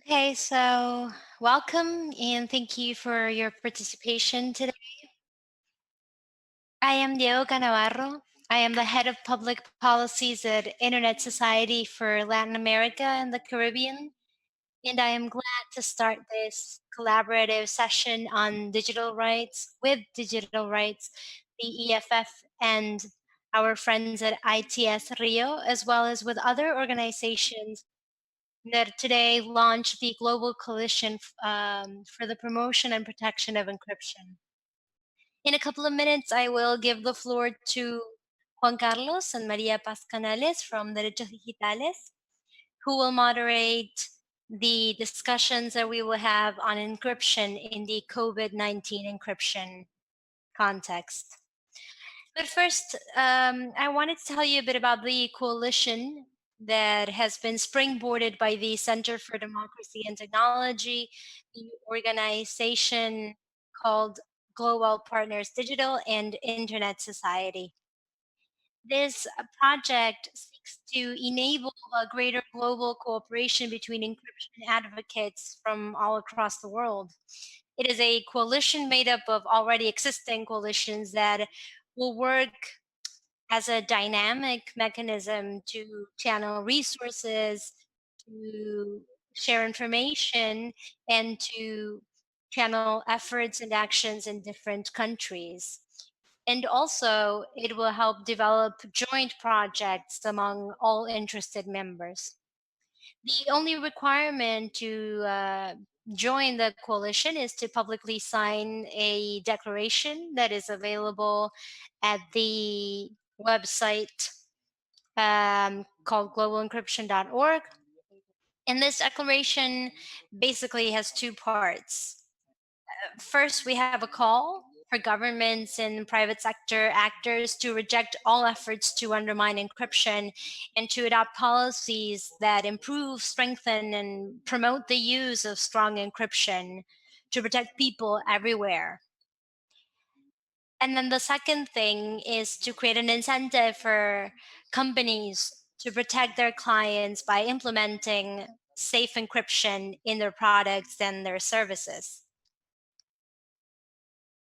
Okay, so welcome and thank you for your participation today. I am Diego Canabarro. I am the head of public policies at Internet Society for Latin America and the Caribbean, and I am glad to start this collaborative session on digital rights with digital rights, the EFF, and our friends at ITS Rio, as well as with other organizations that today launched the Global Coalition for the Promotion and Protection of Encryption. In a couple of minutes, I will give the floor to Juan Carlos and Maria Paz Canales from Derechos Digitales, who will moderate the discussions that we will have on encryption in the COVID-19 encryption context. But first, I wanted to tell you a bit about the coalition that has been springboarded by the Center for Democracy and Technology, the organization called Global Partners Digital and Internet Society. This project seeks to enable a greater global cooperation between encryption advocates from all across the world. It is a coalition made up of already existing coalitions that will work as a dynamic mechanism to channel resources, to share information, and to channel efforts and actions in different countries. And also, it will help develop joint projects among all interested members. The only requirement to join the coalition is to publicly sign a declaration that is available at the website called globalencryption.org. And this declaration basically has two parts. First, we have a call for governments and private sector actors to reject all efforts to undermine encryption and to adopt policies that improve, strengthen, and promote the use of strong encryption to protect people everywhere. And then the second thing is to create an incentive for companies to protect their clients by implementing safe encryption in their products and their services.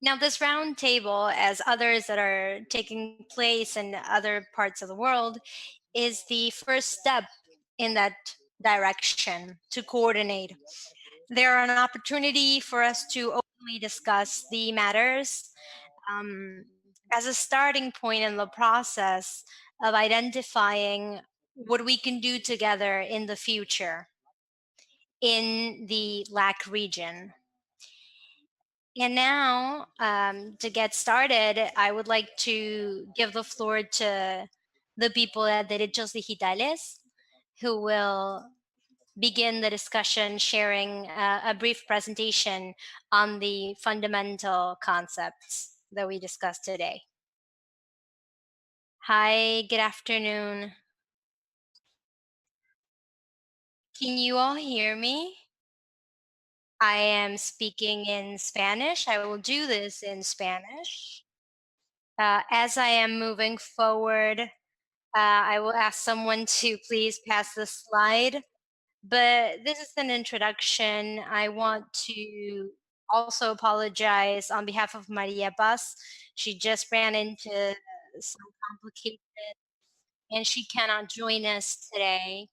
Now, this roundtable, as others that are taking place in other parts of the world, is the first step in that direction to coordinate. There are an opportunity for us to openly discuss the matters as a starting point in the process of identifying what we can do together in the future in the LAC region. And now, to get started, I would like to give the floor to the people at Derechos Digitales who will begin the discussion sharing a brief presentation on the fundamental concepts that we discussed today. Hi, good afternoon. Can you all hear me? I am speaking in Spanish. I will do this in Spanish. As I am moving forward, I will ask someone to please pass the slide. But this is an introduction. I want to also apologize on behalf of Maria Paz. She just ran into some complicated and she cannot join us today,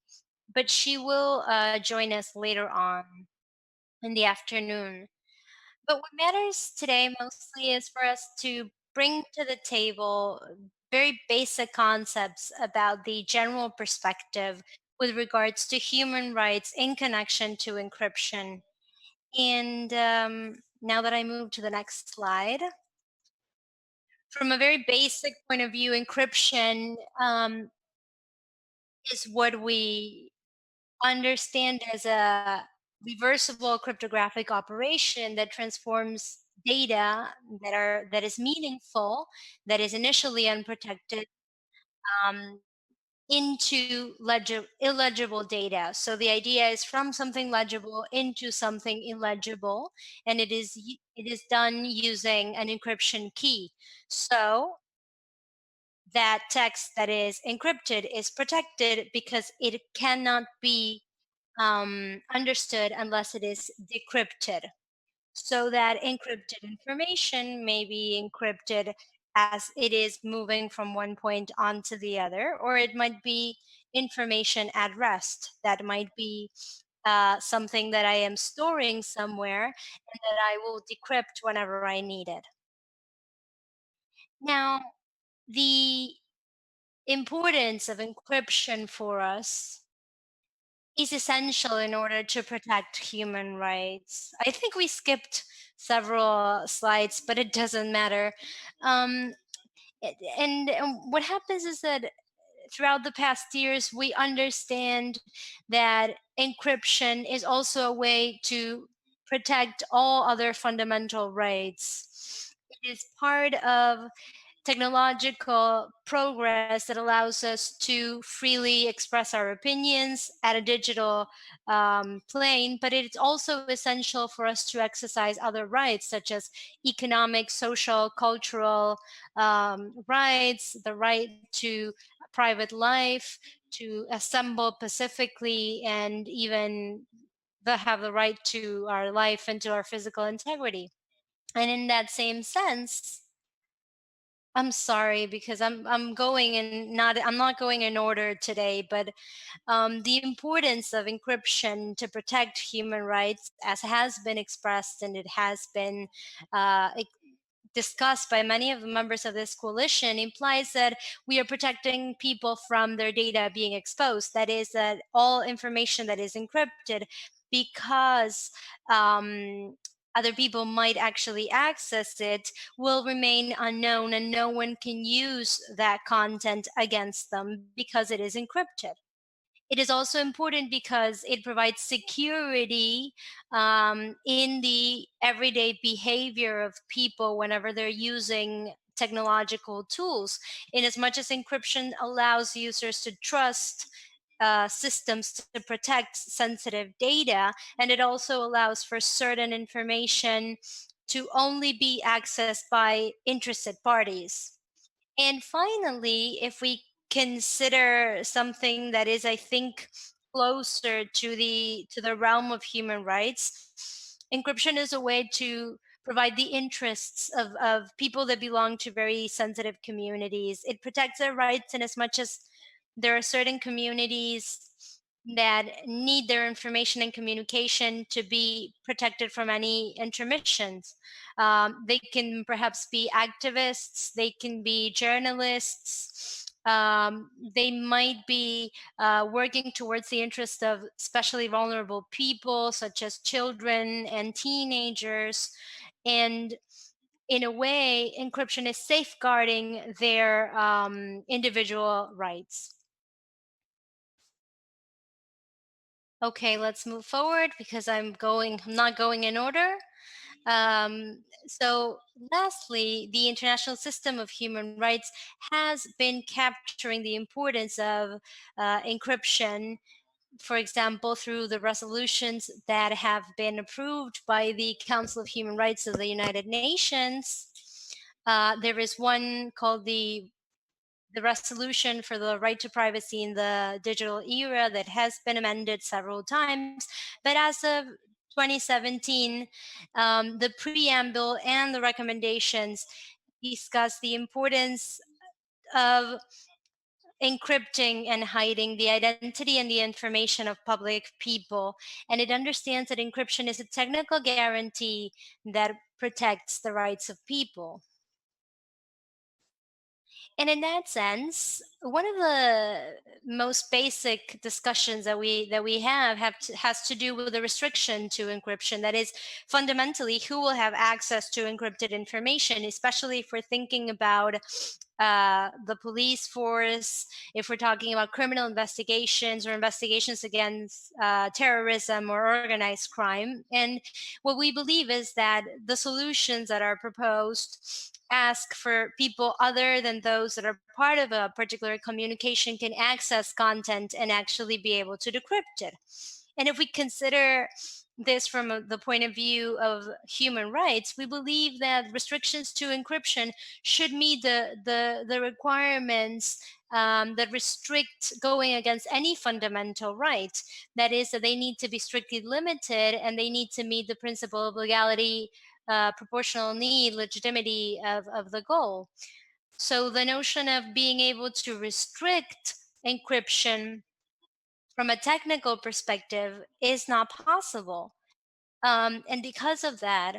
but she will join us later on in the afternoon. But what matters today mostly is for us to bring to the table very basic concepts about the general perspective with regards to human rights in connection to encryption. And now that I move to the next slide, from a very basic point of view, encryption is what we understand as a reversible cryptographic operation that transforms data that is meaningful, that is initially unprotected, um, into illegible data. So the idea is from something legible into something illegible, and it is done using an encryption key. So that text that is encrypted is protected because it cannot be understood unless it is decrypted. So that encrypted information may be encrypted as it is moving from one point onto the other, or it might be information at rest. That might be something that I am storing somewhere and that I will decrypt whenever I need it. Now, the importance of encryption for us is essential in order to protect human rights. I think we skipped several slides, but it doesn't matter. Um, and what happens is that throughout the past years, we understand that encryption is also a way to protect all other fundamental rights. It is part of technological progress that allows us to freely express our opinions at a digital plane, but it's also essential for us to exercise other rights, such as economic, social, cultural rights, the right to private life, to assemble pacifically, and even have the right to our life and to our physical integrity. And in that same sense, I'm sorry because I'm going in not I'm not going in order today, but the importance of encryption to protect human rights, as has been expressed and it has been uh, discussed by many of the members of this coalition, implies that we are protecting people from their data being exposed. That is, that all information that is encrypted, because other people might actually access it, will remain unknown and no one can use that content against them because it is encrypted. It is also important because it provides security in the everyday behavior of people whenever they're using technological tools. In as much as encryption allows users to trust systems to protect sensitive data, and it also allows for certain information to only be accessed by interested parties. And finally, if we consider something that is, I think, closer to the realm of human rights, encryption is a way to provide the interests of people that belong to very sensitive communities. It protects their rights in as much as there are certain communities that need their information and communication to be protected from any intermissions. They can perhaps be activists, they can be journalists, they might be working towards the interest of especially vulnerable people, such as children and teenagers. And in a way, encryption is safeguarding their individual rights. Okay, let's move forward because I'm not going in order. So, lastly, the international system of human rights has been capturing the importance of encryption, for example, through the resolutions that have been approved by the Council of Human Rights of the United Nations. There is one called the resolution for the right to privacy in the digital era that has been amended several times. But as of 2017, the preamble and the recommendations discuss the importance of encrypting and hiding the identity and the information of public people. And it understands that encryption is a technical guarantee that protects the rights of people. And in that sense, one of the most basic discussions that we has to do with the restriction to encryption. That is, fundamentally, who will have access to encrypted information, especially if we're thinking about the police force, if we're talking about criminal investigations or investigations against terrorism or organized crime. And what we believe is that the solutions that are proposed ask for people other than those that are part of a particular communication can access content and actually be able to decrypt it. And if we consider this from the point of view of human rights, we believe that restrictions to encryption should meet the requirements that restrict going against any fundamental right. That is, that they need to be strictly limited and they need to meet the principle of legality, proportional need, legitimacy of the goal. So the notion of being able to restrict encryption from a technical perspective is not possible. And because of that,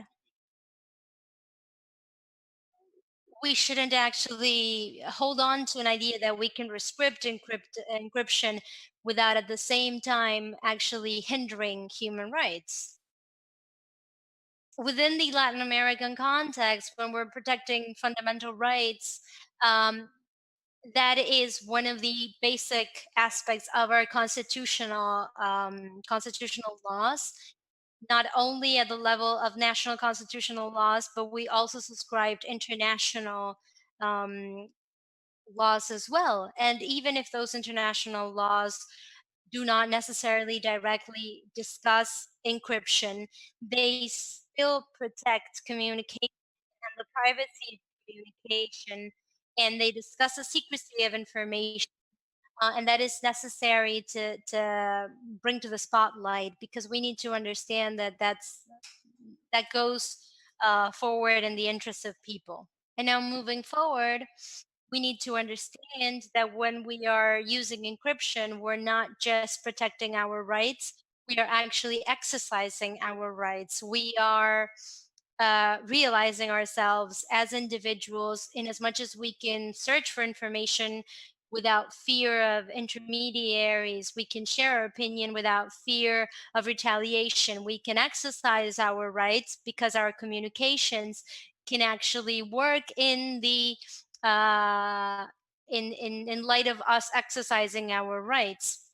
we shouldn't actually hold on to an idea that we can restrict encryption without at the same time actually hindering human rights. Within the Latin American context, when we're protecting fundamental rights, um, that is one of the basic aspects of our constitutional laws, not only at the level of national constitutional laws, but we also subscribed international um, laws as well. And even if those international laws do not necessarily directly discuss encryption, they still protect communication and the privacy of communication, and they discuss the secrecy of information. And that is necessary to bring to the spotlight, because we need to understand that that goes forward in the interests of people. And now moving forward, we need to understand that when we are using encryption, we're not just protecting our rights, we are actually exercising our rights. We are realizing ourselves as individuals in as much as we can search for information without fear of intermediaries. We can share our opinion without fear of retaliation. We can exercise our rights because our communications can actually work in the in light of us exercising our rights.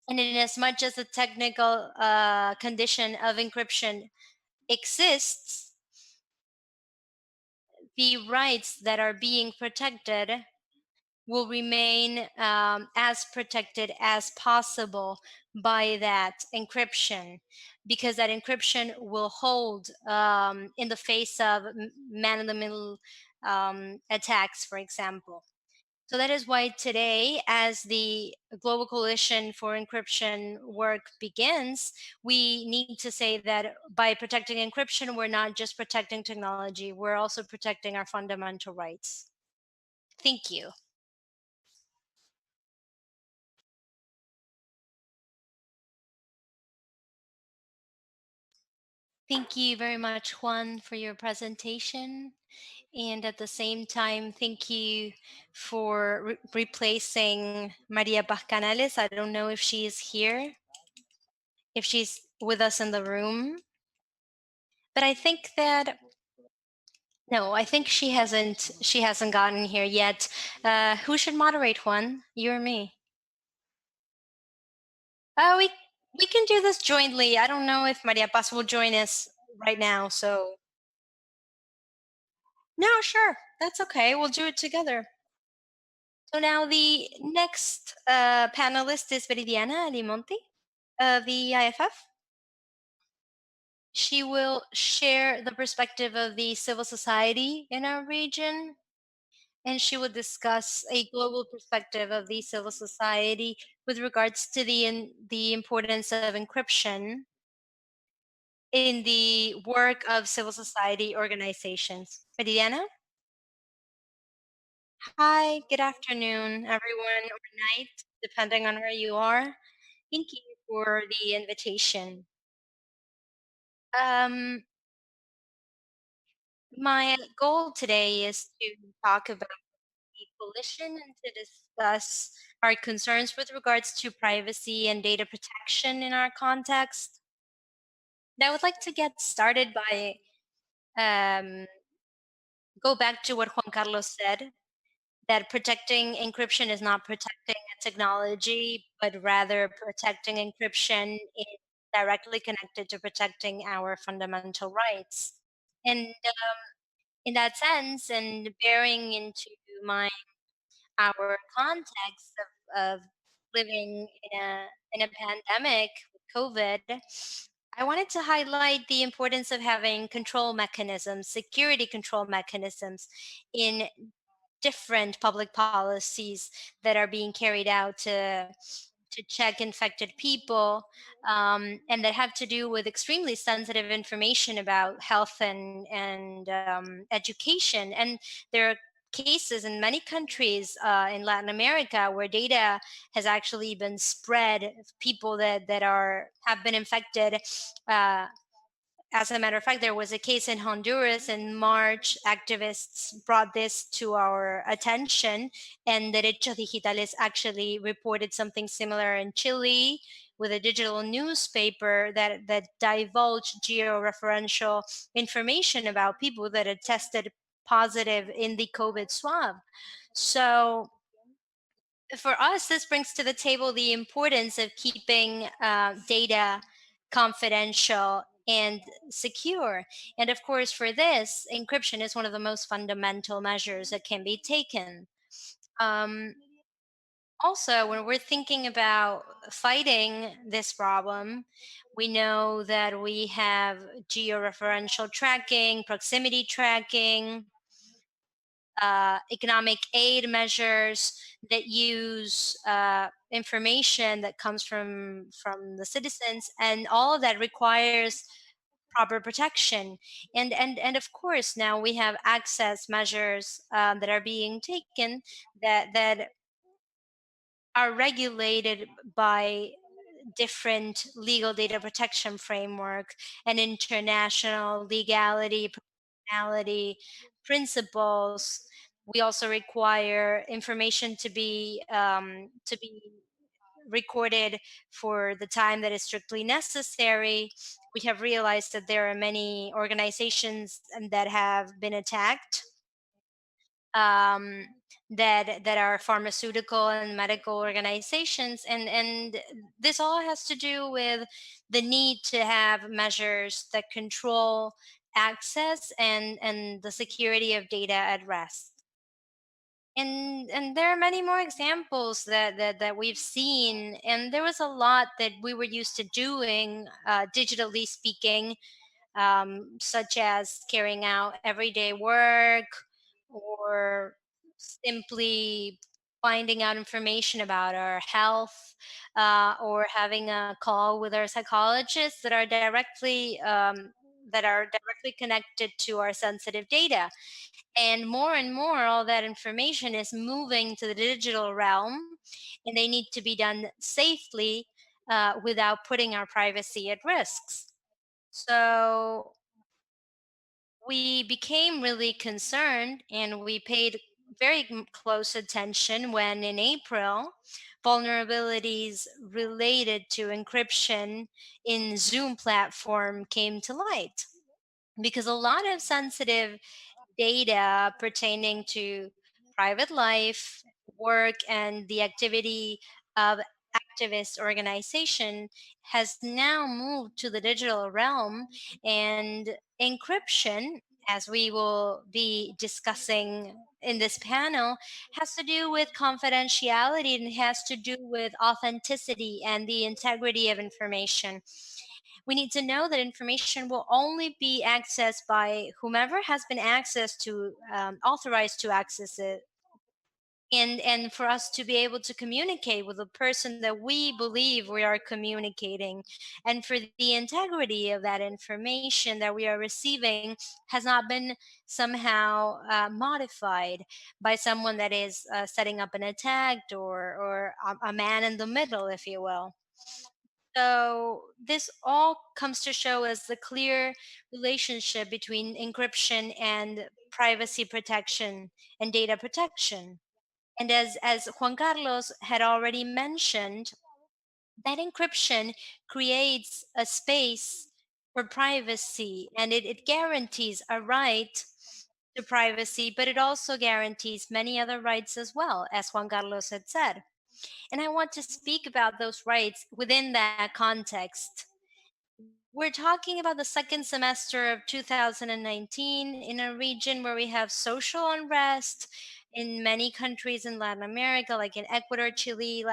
And in as much as the technical condition of encryption exists, the rights that are being protected will remain as protected as possible by that encryption, because that encryption will hold in the face of man in the middle attacks, for example. So that is why today, as the Global Coalition for Encryption work begins, we need to say that by protecting encryption, we're not just protecting technology, we're also protecting our fundamental rights. Thank you. Thank you very much, Juan, for your presentation. And at the same time, thank you for replacing Maria Canales. I don't know if she is here, if she's with us in the room. But I think that no, I think she hasn't gotten here yet. Who should moderate, Juan? You or me? We can do this jointly. I don't know if Maria Paz will join us right now, so no, sure. That's okay. We'll do it together. So now the next panelist is Veridiana Alimonti of the IFF. She will share the perspective of the civil society in our region, and she will discuss a global perspective of the civil society with regards to the importance of encryption in the work of civil society organizations. Veridiana? Hi, good afternoon, everyone, or night, depending on where you are. Thank you for the invitation. Um, my goal today is to talk about the coalition and to discuss our concerns with regards to privacy and data protection in our context. And I would like to get started by um, go back to what Juan Carlos said, that protecting encryption is not protecting a technology, but rather protecting encryption is directly connected to protecting our fundamental rights. And in that sense, and bearing into mind our context of living in a pandemic with COVID, I wanted to highlight the importance of having control mechanisms, security control mechanisms in different public policies that are being carried out to check infected people, and that have to do with extremely sensitive information about health and education. And there are cases in many countries in Latin America where data has actually been spread, people that are have been infected. Uh, as a matter of fact, there was a case in Honduras in March. Activists brought this to our attention, and Derechos Digitales actually reported something similar in Chile with a digital newspaper that divulged georeferential information about people that had tested positive in the COVID swab. So for us, this brings to the table the importance of keeping data confidential and secure. And of course, for this, encryption is one of the most fundamental measures that can be taken. Um, Also, when we're thinking about fighting this problem, we know that we have georeferential tracking, proximity tracking, economic aid measures that use information that comes from the citizens, and all of that requires proper protection. And of course, now we have access measures that are being taken that are regulated by different legal data protection framework and international legality, proportionality principles. We also require information to be recorded for the time that is strictly necessary. We have realized that there are many organizations that have been attacked, um, that are pharmaceutical and medical organizations, and this all has to do with the need to have measures that control access and the security of data at rest. And there are many more examples that we've seen, and there was a lot that we were used to doing, digitally speaking, such as carrying out everyday work or simply finding out information about our health, or having a call with our psychologists that are directly connected to our sensitive data. And more, all that information is moving to the digital realm, and they need to be done safely, without putting our privacy at risks. So we became really concerned, and we paid very close attention when in April, vulnerabilities related to encryption in Zoom platform came to light, because a lot of sensitive data pertaining to private life, work, and the activity of activist organization has now moved to the digital realm. And encryption, as we will be discussing in this panel, has to do with confidentiality, and has to do with authenticity and the integrity of information. We need to know that information will only be accessed by whomever has been authorized to access it, and for us to be able to communicate with the person that we believe we are communicating, and for the integrity of that information that we are receiving has not been somehow modified by someone that is setting up an attack, or a man in the middle, if you will. So this all comes to show us the clear relationship between encryption and privacy protection and data protection. And as Juan Carlos had already mentioned, that encryption creates a space for privacy, and it guarantees a right to privacy, but it also guarantees many other rights as well, as Juan Carlos had said. And I want to speak about those rights within that context. We're talking about the second semester of 2019 in a region where we have social unrest in many countries in Latin America, like in Ecuador, Chile,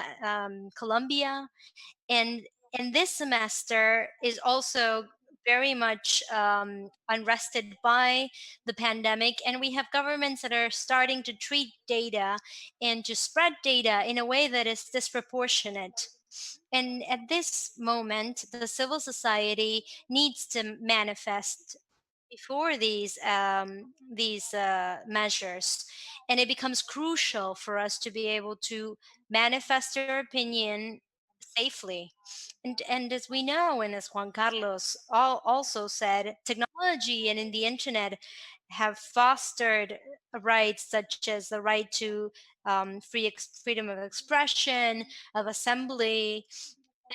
Colombia. And And this semester is also very much unrested by the pandemic, and we have governments that are starting to treat data and to spread data in a way that is disproportionate. And at this moment, the civil society needs to manifest before these measures, and it becomes crucial for us to be able to manifest our opinion safely. And as we know, and as Juan Carlos also said, technology and in the internet have fostered rights such as the right to freedom of expression, of assembly,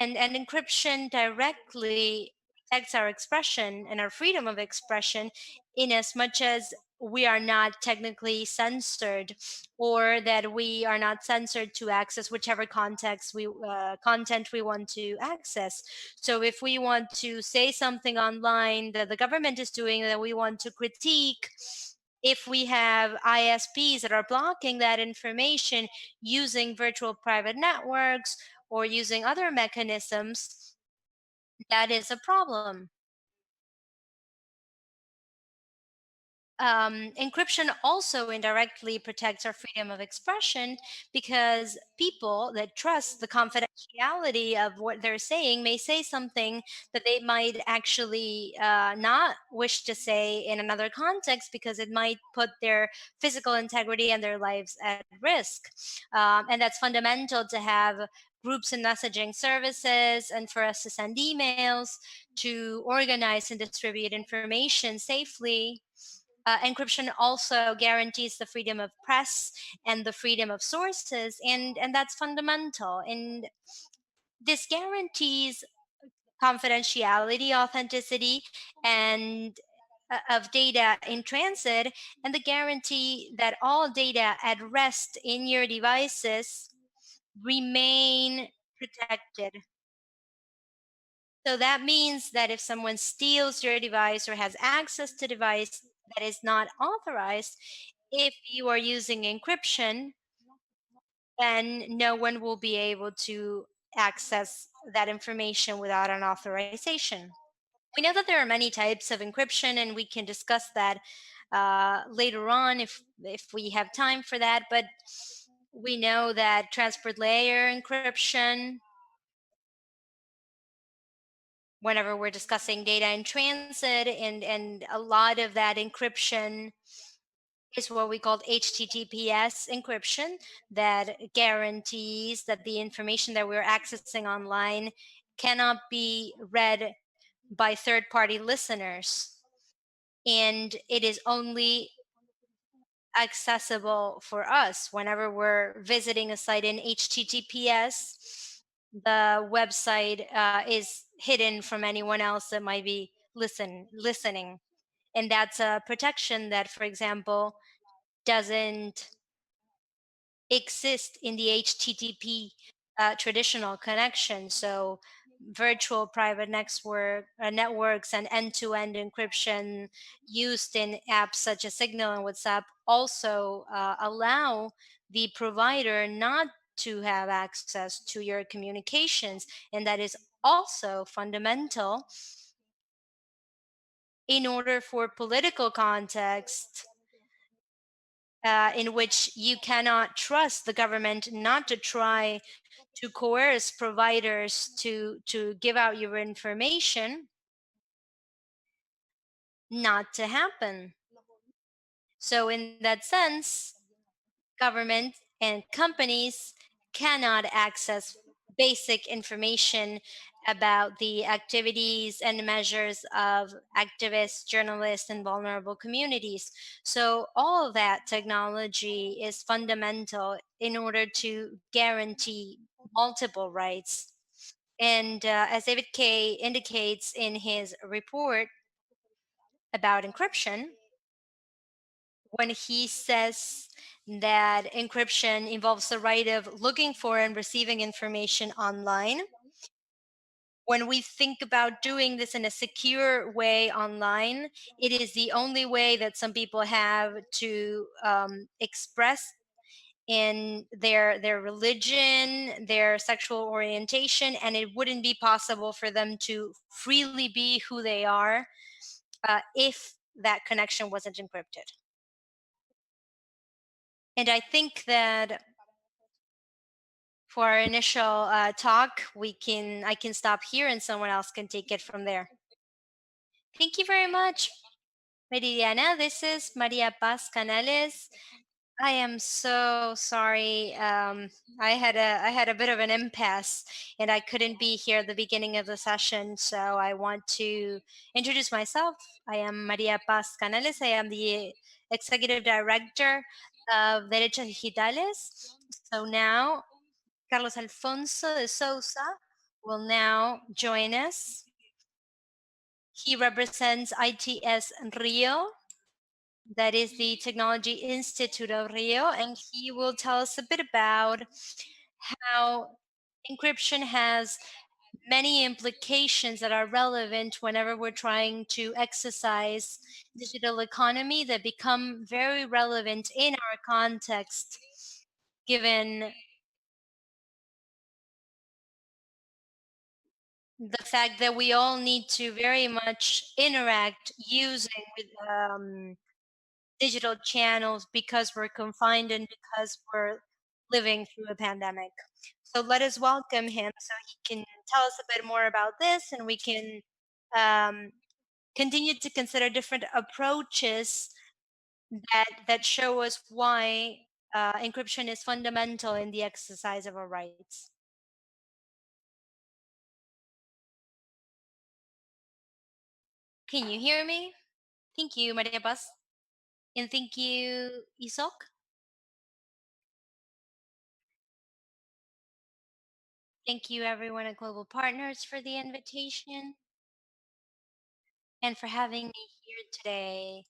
and encryption directly protects our expression and our freedom of expression in as much as we are not technically censored, or that we are not censored to access whichever content we want to access. So if we want to say something online that the government is doing that we want to critique, if we have ISPs that are blocking that information using virtual private networks or using other mechanisms, that is a problem. Encryption also indirectly protects our freedom of expression, because people that trust the confidentiality of what they're saying may say something that they might actually not wish to say in another context, because it might put their physical integrity and their lives at risk. And that's fundamental to have groups and messaging services, and for us to send emails, to organize and distribute information safely. Encryption also guarantees the freedom of press and the freedom of sources, and that's fundamental. And this guarantees confidentiality, authenticity, and of data in transit, and the guarantee that all data at rest in your devices remain protected. So that means that if someone steals your device or has access to device that is not authorized, if you are using encryption, then no one will be able to access that information without an authorization. We know that there are many types of encryption, and we can discuss that later on if we have time for that. But we know that transport layer encryption, whenever we're discussing data in transit, and a lot of that encryption is what we call HTTPS encryption, that guarantees that the information that we're accessing online cannot be read by third party listeners, and it is only accessible for us whenever we're visiting a site in HTTPS. The website is hidden from anyone else that might be listening, and that's a protection that, for example, doesn't exist in the HTTP traditional connection. So virtual private networks and end-to-end encryption used in apps such as Signal and WhatsApp also allow the provider not to have access to your communications, and that is also fundamental in order for political context, in which you cannot trust the government not to try to coerce providers to give out your information, not to happen. So in that sense, government and companies cannot access basic information about the activities and measures of activists, journalists, and vulnerable communities. So, all of that technology is fundamental in order to guarantee multiple rights. And as David Kay indicates in his report about encryption, when he says that encryption involves the right of looking for and receiving information online, when we think about doing this in a secure way online, it is the only way that some people have to express in their religion, their sexual orientation, and it wouldn't be possible for them to freely be who they are if that connection wasn't encrypted. And I think that for our initial talk, I can stop here, and someone else can take it from there. Thank you very much, Veridiana. This is Maria Paz Canales. I am so sorry. I had a bit of an impasse, and I couldn't be here at the beginning of the session. So I want to introduce myself. I am Maria Paz Canales. I am the executive director of Derechos Digitales. So now Carlos Alfonso de Souza will now join us. He represents ITS Rio, that is the Technology Institute of Rio, and he will tell us a bit about how encryption has many implications that are relevant whenever we're trying to exercise digital economy that become very relevant in our context, given the fact that we all need to very much interact using with digital channels because we're confined and because we're living through a pandemic. So let us welcome him so he can tell us a bit more about this, and we can um, continue to consider different approaches that show us why encryption is fundamental in the exercise of our rights. Can you hear me? Thank you, Maria Paz. And thank you, Isok. Thank you, everyone at Global Partners, for the invitation and for having me here today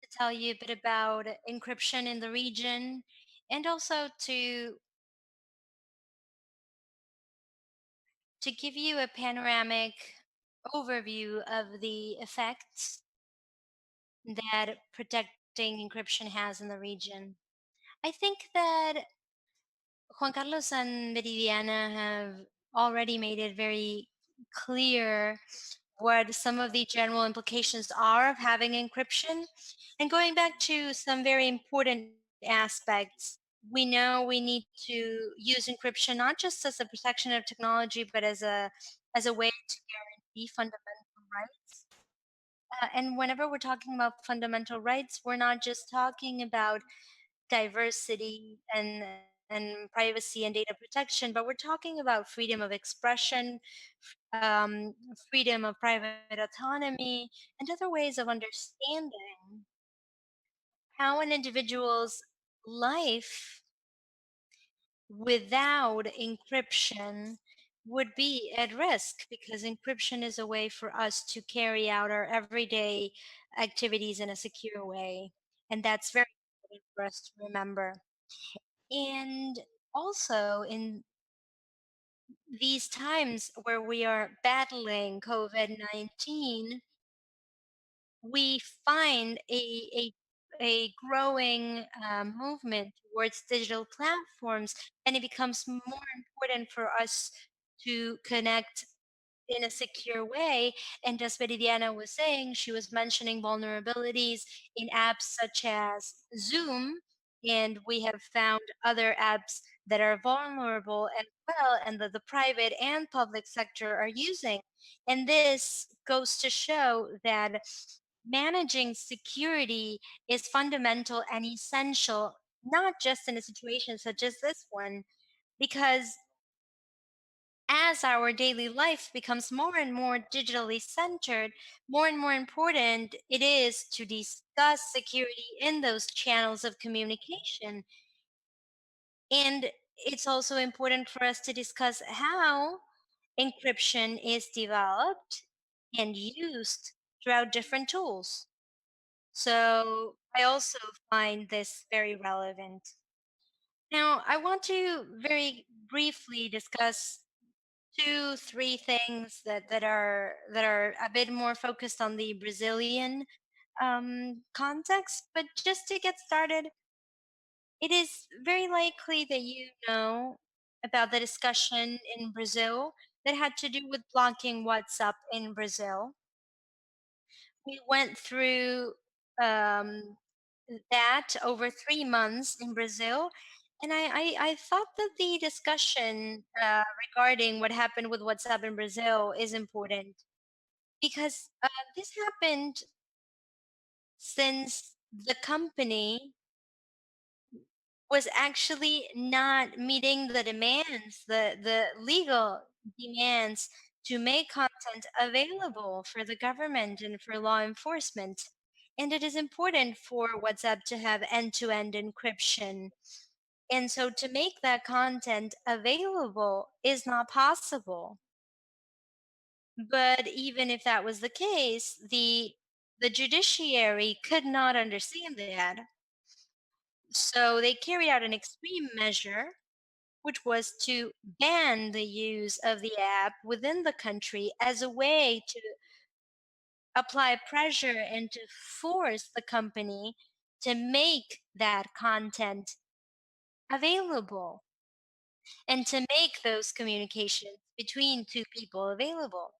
to tell you a bit about encryption in the region and also to give you a panoramic overview of the effects that protecting encryption has in the region. I think that Juan Carlos and Veridiana have already made it very clear what some of the general implications are of having encryption. And going back to some very important aspects, we know we need to use encryption not just as a protection of technology, but as a way to guarantee fundamental rights. And whenever we're talking about fundamental rights, we're not just talking about diversity and privacy and data protection, but we're talking about freedom of expression, um, freedom of private autonomy, and other ways of understanding how an individual's life without encryption would be at risk, because encryption is a way for us to carry out our everyday activities in a secure way. And that's very important for us to remember. And also, in these times where we are battling COVID 19, we find a growing movement towards digital platforms, and it becomes more important for us to connect in a secure way. And as Veridiana was saying, she was mentioning vulnerabilities in apps such as Zoom, and we have found other apps that are vulnerable as well, and that the private and public sector are using. And this goes to show that managing security is fundamental and essential, not just in a situation such as this one, because as our daily life becomes more and more digitally centered, more and more important it is to discuss security in those channels of communication. And it's also important for us to discuss how encryption is developed and used throughout different tools. So I also find this very relevant. Now, I want to very briefly discuss two, three things that are a bit more focused on the Brazilian context. But just to get started, It is very likely that you know about the discussion in Brazil that had to do with blocking WhatsApp in Brazil. We went through um, that over 3 months in Brazil. And I thought that the discussion regarding what happened with WhatsApp in Brazil is important because this happened since the company was actually not meeting the demands, the legal demands to make content available for the government and for law enforcement. And it is important for WhatsApp to have end-to-end encryption. And so to make that content available is not possible. But even if that was the case, the judiciary could not understand that. So they carried out an extreme measure, which was to ban the use of the app within the country as a way to apply pressure and to force the company to make that content available and to make those communications between two people available.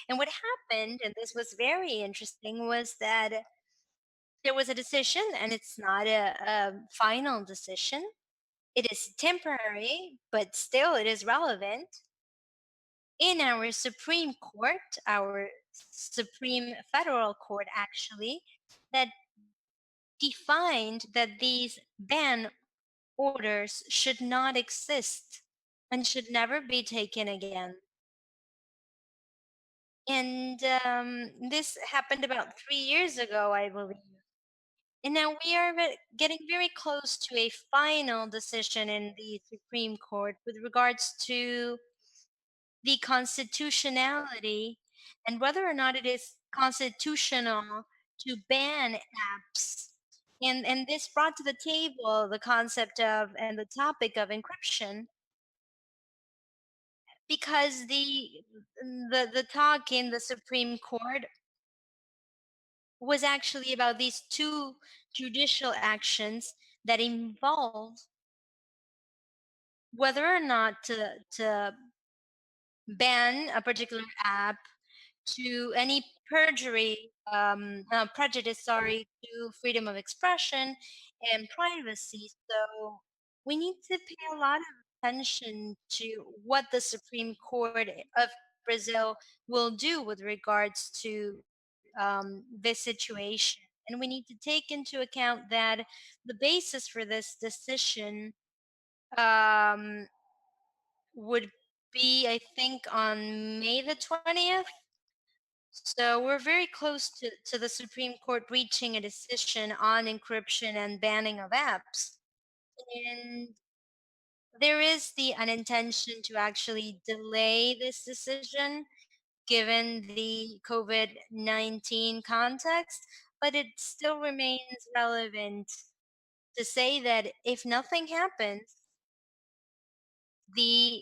And what happened, and this was very interesting, was that there was a decision, and it's not a final decision. It is temporary, but still it is relevant in our Supreme Court, our Supreme Federal Court actually, that defined that these ban orders should not exist and should never be taken again. And this happened about 3 years ago, I believe. And now we are getting very close to a final decision in the Supreme Court with regards to the constitutionality and whether or not it is constitutional to ban apps. And this brought to the table the concept of and the topic of encryption because the talk in the Supreme Court was actually about these two judicial actions that involve whether or not to ban a particular app to any prejudice, sorry, to freedom of expression and privacy. So we need to pay a lot of attention to what the Supreme Court of Brazil will do with regards to this situation. And we need to take into account that the basis for this decision um, would be, I think, on May the 20th. So we're very close to the Supreme Court reaching a decision on encryption and banning of apps. And there is the unintention to actually delay this decision given the COVID 19 context, but it still remains relevant to say that if nothing happens, the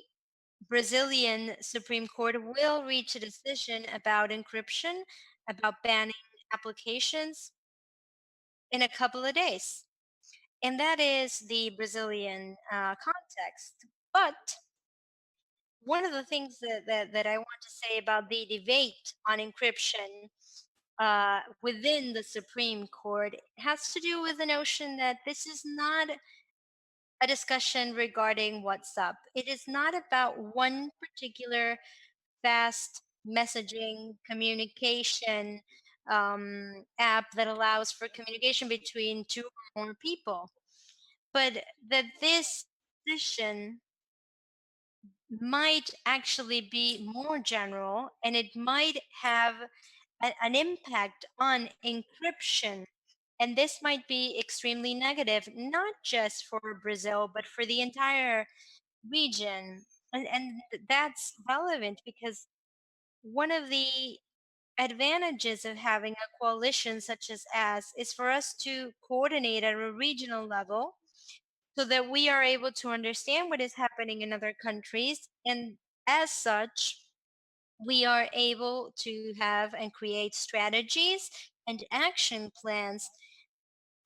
Brazilian Supreme Court will reach a decision about encryption, about banning applications in a couple of days. And that is the Brazilian context. But one of the things that I want to say about the debate on encryption within the Supreme Court has to do with the notion that this is not a discussion regarding WhatsApp. It is not about one particular fast messaging communication app that allows for communication between two or more people, but that this decision might actually be more general and it might have an impact on encryption. And this might be extremely negative, not just for Brazil, but for the entire region. And that's relevant because one of the advantages of having a coalition such as us is for us to coordinate at a regional level so that we are able to understand what is happening in other countries. And as such, we are able to have and create strategies and action plans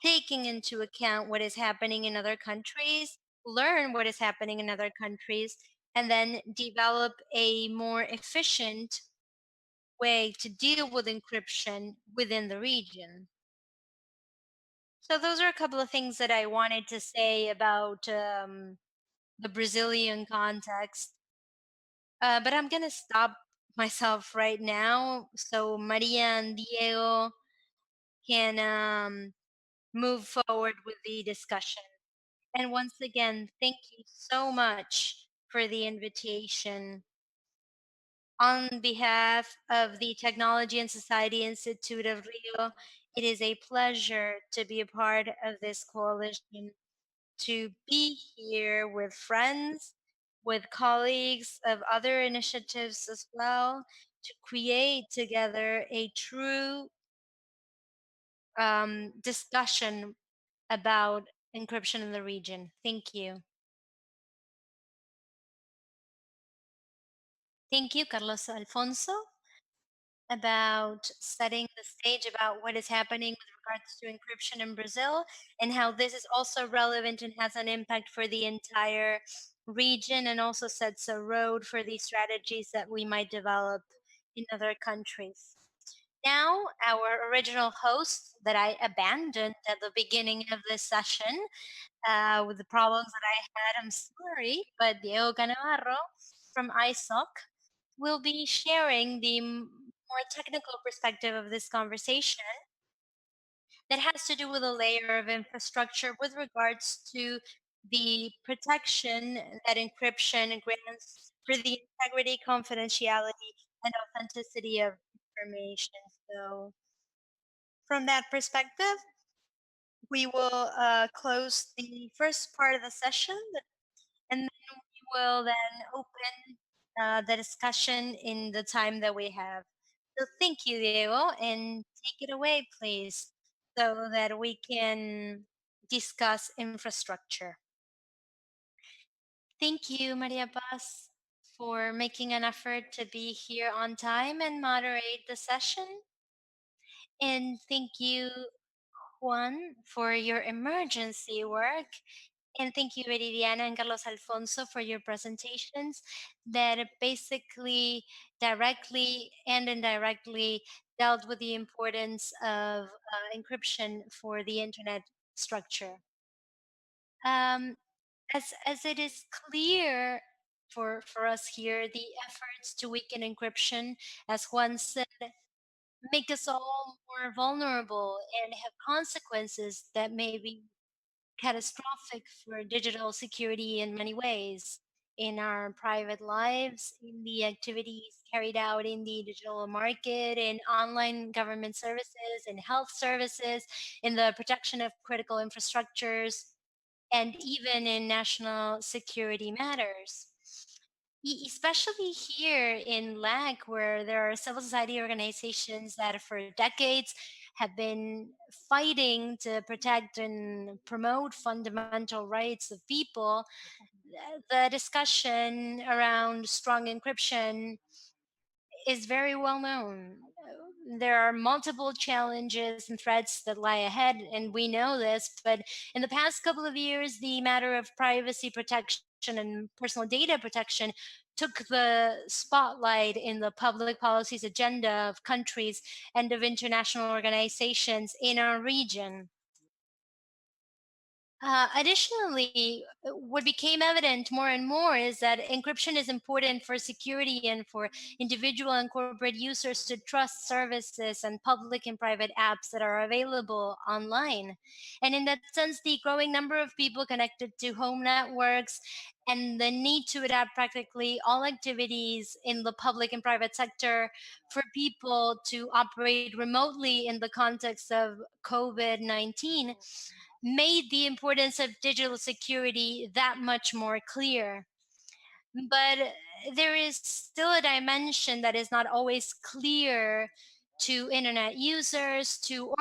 taking into account what is happening in other countries, learn what is happening in other countries, and then develop a more efficient way to deal with encryption within the region. So, those are a couple of things that I wanted to say about the Brazilian context. But I'm going to stop myself right now so Maria and Diego can move forward with the discussion. And once again, thank you so much for the invitation. On behalf of the Technology and Society Institute of Rio, it is a pleasure to be a part of this coalition, to be here with friends, with colleagues of other initiatives as well, to create together a true discussion about encryption in the region. Thank you. Thank you, Carlos Alfonso, about setting the stage about what is happening with regards to encryption in Brazil and how this is also relevant and has an impact for the entire region and also sets a road for the strategies that we might develop in other countries. Now, our original host that I abandoned at the beginning of this session with the problems that I had, I'm sorry, but Diego Canabarro from ISOC will be sharing the more technical perspective of this conversation that has to do with a layer of infrastructure with regards to the protection that encryption grants for the integrity, confidentiality, and authenticity of information. So, from that perspective, we will close the first part of the session, and then we will then open the discussion in the time that we have. So thank you, Diego, and take it away, please, so that we can discuss infrastructure. Thank you, Maria Paz, for making an effort to be here on time and moderate the session. And thank you, Juan, for your emergency work. And thank you, Veridiana and Carlos Alfonso, for your presentations that basically directly and indirectly dealt with the importance of encryption for the internet structure. Um, as it is clear for us here, the efforts to weaken encryption, as Juan said, make us all more vulnerable and have consequences that may be catastrophic for digital security in many ways in our private lives, in the activities carried out in the digital market, in online government services, in health services, in the protection of critical infrastructures, and even in national security matters. Especially here in LAC, where there are civil society organizations that for decades have been fighting to protect and promote fundamental rights of people, the discussion around strong encryption is very well known. There are multiple challenges and threats that lie ahead, and we know this. But in the past couple of years, the matter of privacy protection and personal data protection took the spotlight in the public policies agenda of countries and of international organizations in our region. Additionally, what became evident more and more is that encryption is important for security and for individual and corporate users to trust services and public and private apps that are available online. And in that sense, the growing number of people connected to home networks and the need to adapt practically all activities in the public and private sector for people to operate remotely in the context of COVID-19 made the importance of digital security that much more clear. But there is still a dimension that is not always clear to internet users, to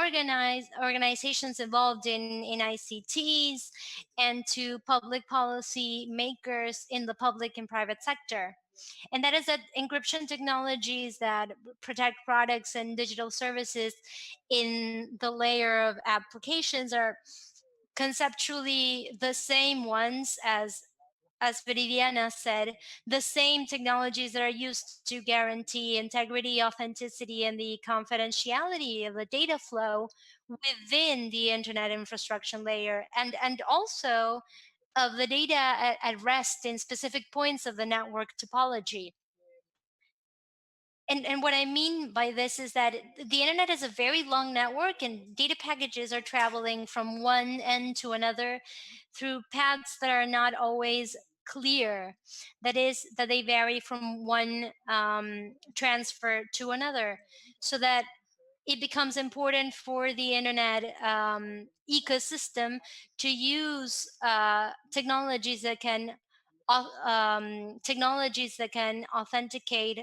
organizations involved in ICTs, and to public policy makers in the public and private sector. And that is that encryption technologies that protect products and digital services in the layer of applications are conceptually the same ones as Veridiana said, the same technologies that are used to guarantee integrity, authenticity, and the confidentiality of the data flow within the internet infrastructure layer, and also of the data at rest in specific points of the network topology. And what I mean by this is that the internet is a very long network, and data packages are traveling from one end to another through paths that are not always clear. That is, that they vary from one transfer to another, so that it becomes important for the internet ecosystem to use technologies that can authenticate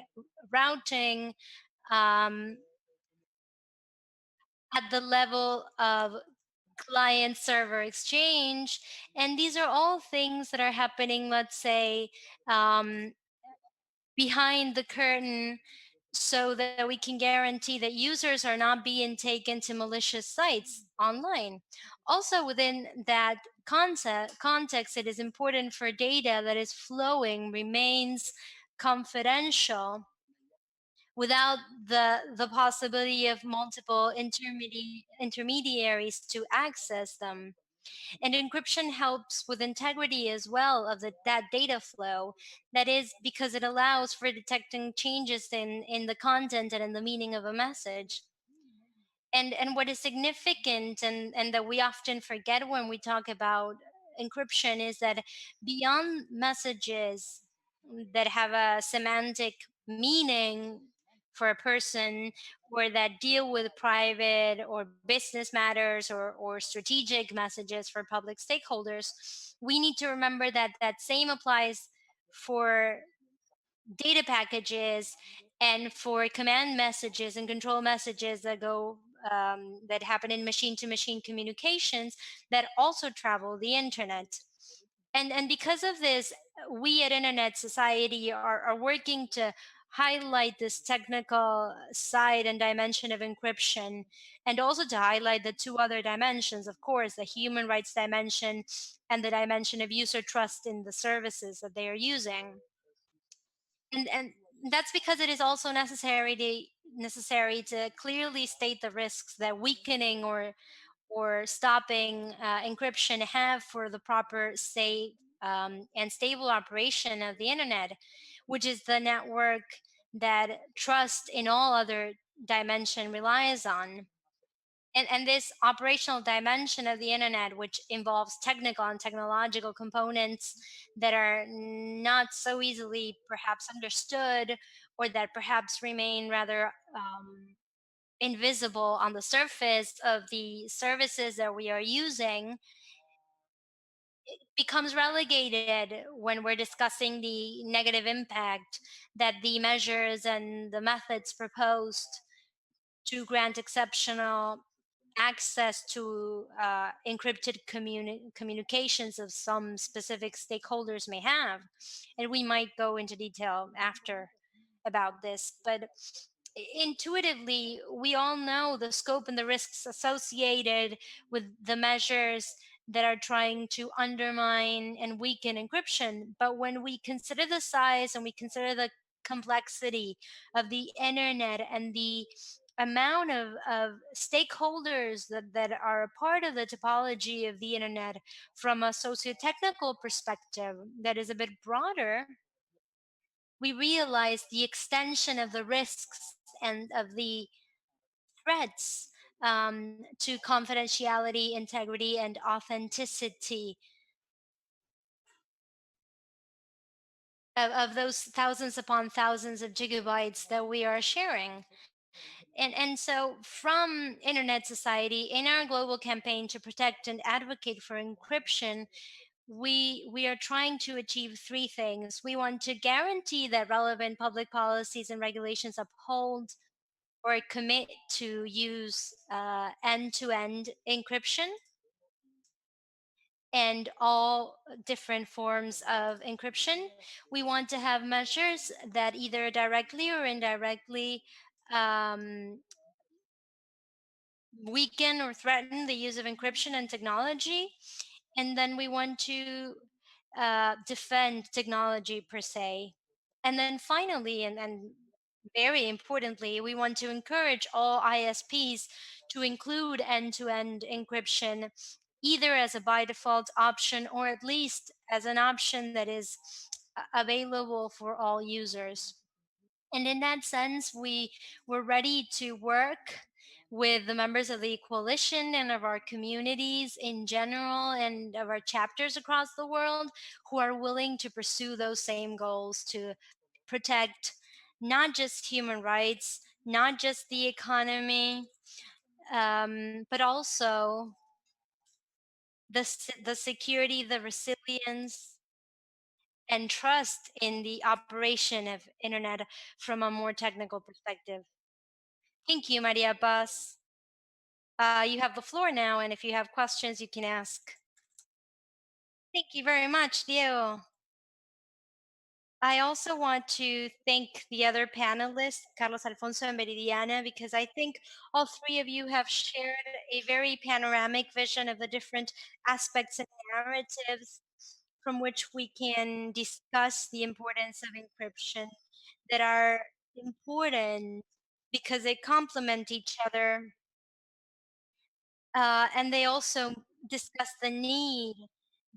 routing um, at the level of client server exchange. And these are all things that are happening, let's say, um, behind the curtain, so that we can guarantee that users are not being taken to malicious sites online. Also, within that context, it is important for data that is flowing remains confidential without the possibility of multiple intermediaries to access them. And encryption helps with integrity as well of that data flow. That is because it allows for detecting changes in the content and in the meaning of a message. And what is significant, and that we often forget when we talk about encryption, is that beyond messages that have a semantic meaning for a person, or that deal with private or business matters, or strategic messages for public stakeholders, we need to remember that that same applies for data packages and for command messages and control messages that go that happen in machine to machine communications that also travel the internet. And because of this, we at Internet Society are working to highlight this technical side and dimension of encryption, and also to highlight the two other dimensions, of course, the human rights dimension and the dimension of user trust in the services that they are using. And that's because it is also necessary to clearly state the risks that weakening or stopping encryption have for the proper, safe, and stable operation of the internet, which is the network that trust in all other dimension relies on. And this operational dimension of the internet, which involves technical and technological components that are not so easily perhaps understood, or that perhaps remain rather invisible on the surface of the services that we are using, becomes relegated when we're discussing the negative impact that the measures and the methods proposed to grant exceptional access to encrypted communications of some specific stakeholders may have. And we might go into detail after about this. But intuitively, we all know the scope and the risks associated with the measures that are trying to undermine and weaken encryption. But when we consider the size and we consider the complexity of the internet and the amount of stakeholders that are a part of the topology of the internet from a socio-technical perspective that is a bit broader, we realize the extension of the risks and of the threats to confidentiality, integrity, and authenticity of those thousands upon thousands of gigabytes that we are sharing. And so, from Internet Society, in our global campaign to protect and advocate for encryption, we are trying to achieve three things. We want to guarantee that relevant public policies and regulations uphold or commit to use end-to-end encryption. and all different forms of encryption. We want to have measures that either directly or indirectly um, weaken or threaten the use of encryption and technology. And then we want to defend technology per se. And then finally, and very importantly, we want to encourage all ISPs to include end to end encryption, either as a by default option or at least as an option that is available for all users. And in that sense, we were ready to work with the members of the coalition and of our communities in general and of our chapters across the world who are willing to pursue those same goals to protect not just human rights, not just the economy, but also the security, the resilience, and trust in the operation of internet from a more technical perspective. Thank you, Maria Paz. You have the floor now, and if you have questions, you can ask. Thank you very much, Diego. I also want to thank the other panelists, Carlos Alfonso and Veridiana, because I think all three of you have shared a very panoramic vision of the different aspects and narratives from which we can discuss the importance of encryption that are important because they complement each other, and they also discuss the need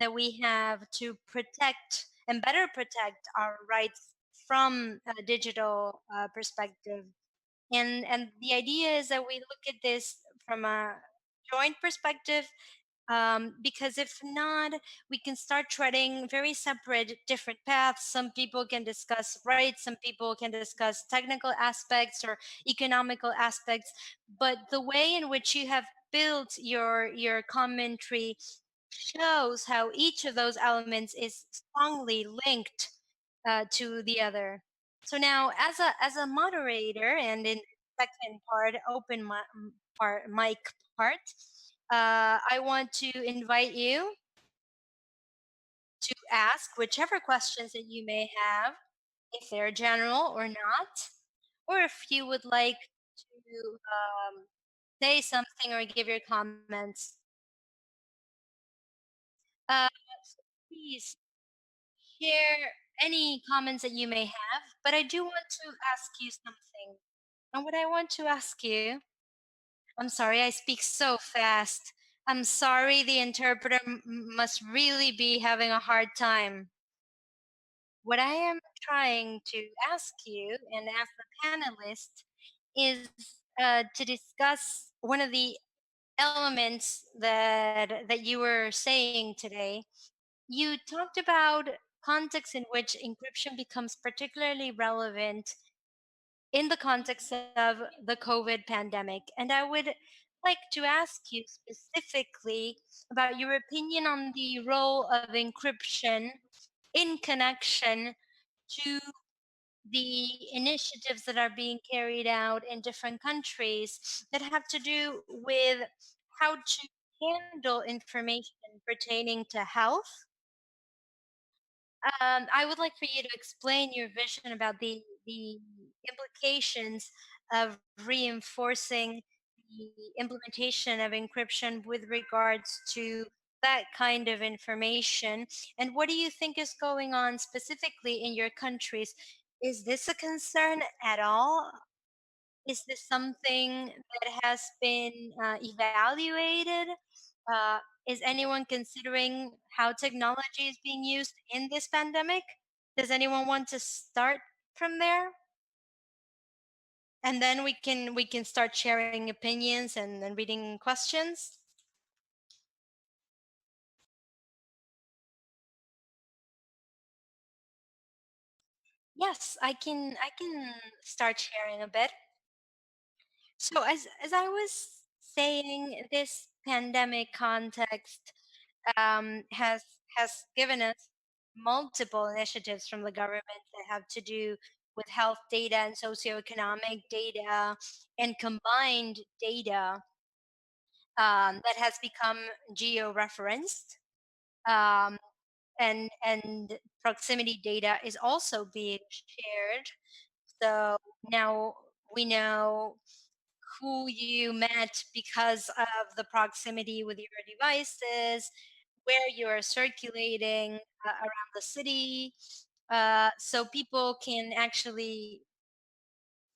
that we have to protect and better protect our rights from a digital perspective. And the idea is that we look at this from a joint perspective, because if not, we can start treading very separate, different paths. Some people can discuss rights, some people can discuss technical aspects or economical aspects. But the way in which you have built your commentary shows how each of those elements is strongly linked to the other. So now, as a moderator, and in second part, part mic part, I want to invite you to ask whichever questions that you may have, if they're general or not, or if you would like to say something or give your comments. Uh, Please share any comments that you may have, but I do want to ask you something. And what I want to ask you, I'm sorry, I speak so fast. I'm sorry, the interpreter must really be having a hard time. What I am trying to ask you and ask the panelists is to discuss one of the elements that you were saying today. You talked about contexts in which encryption becomes particularly relevant in the context of the COVID pandemic. And I would like to ask you specifically about your opinion on the role of encryption in connection to the initiatives that are being carried out in different countries that have to do with how to handle information pertaining to health. I would like for you to explain your vision about the implications of reinforcing the implementation of encryption with regards to that kind of information. And what do you think is going on specifically in your countries? Is this a concern at all? Is this something that has been evaluated? Uh, is anyone considering how technology is being used in this pandemic? Does anyone want to start from there? And then we can start sharing opinions and reading questions. Yes, I can start sharing a bit. So as I was saying, this pandemic context has given us multiple initiatives from the government that have to do with health data and socioeconomic data and combined data that has become geo-referenced. um, and proximity data is also being shared. So now we know who you met because of the proximity with your devices, where you're circulating around the city, so people can actually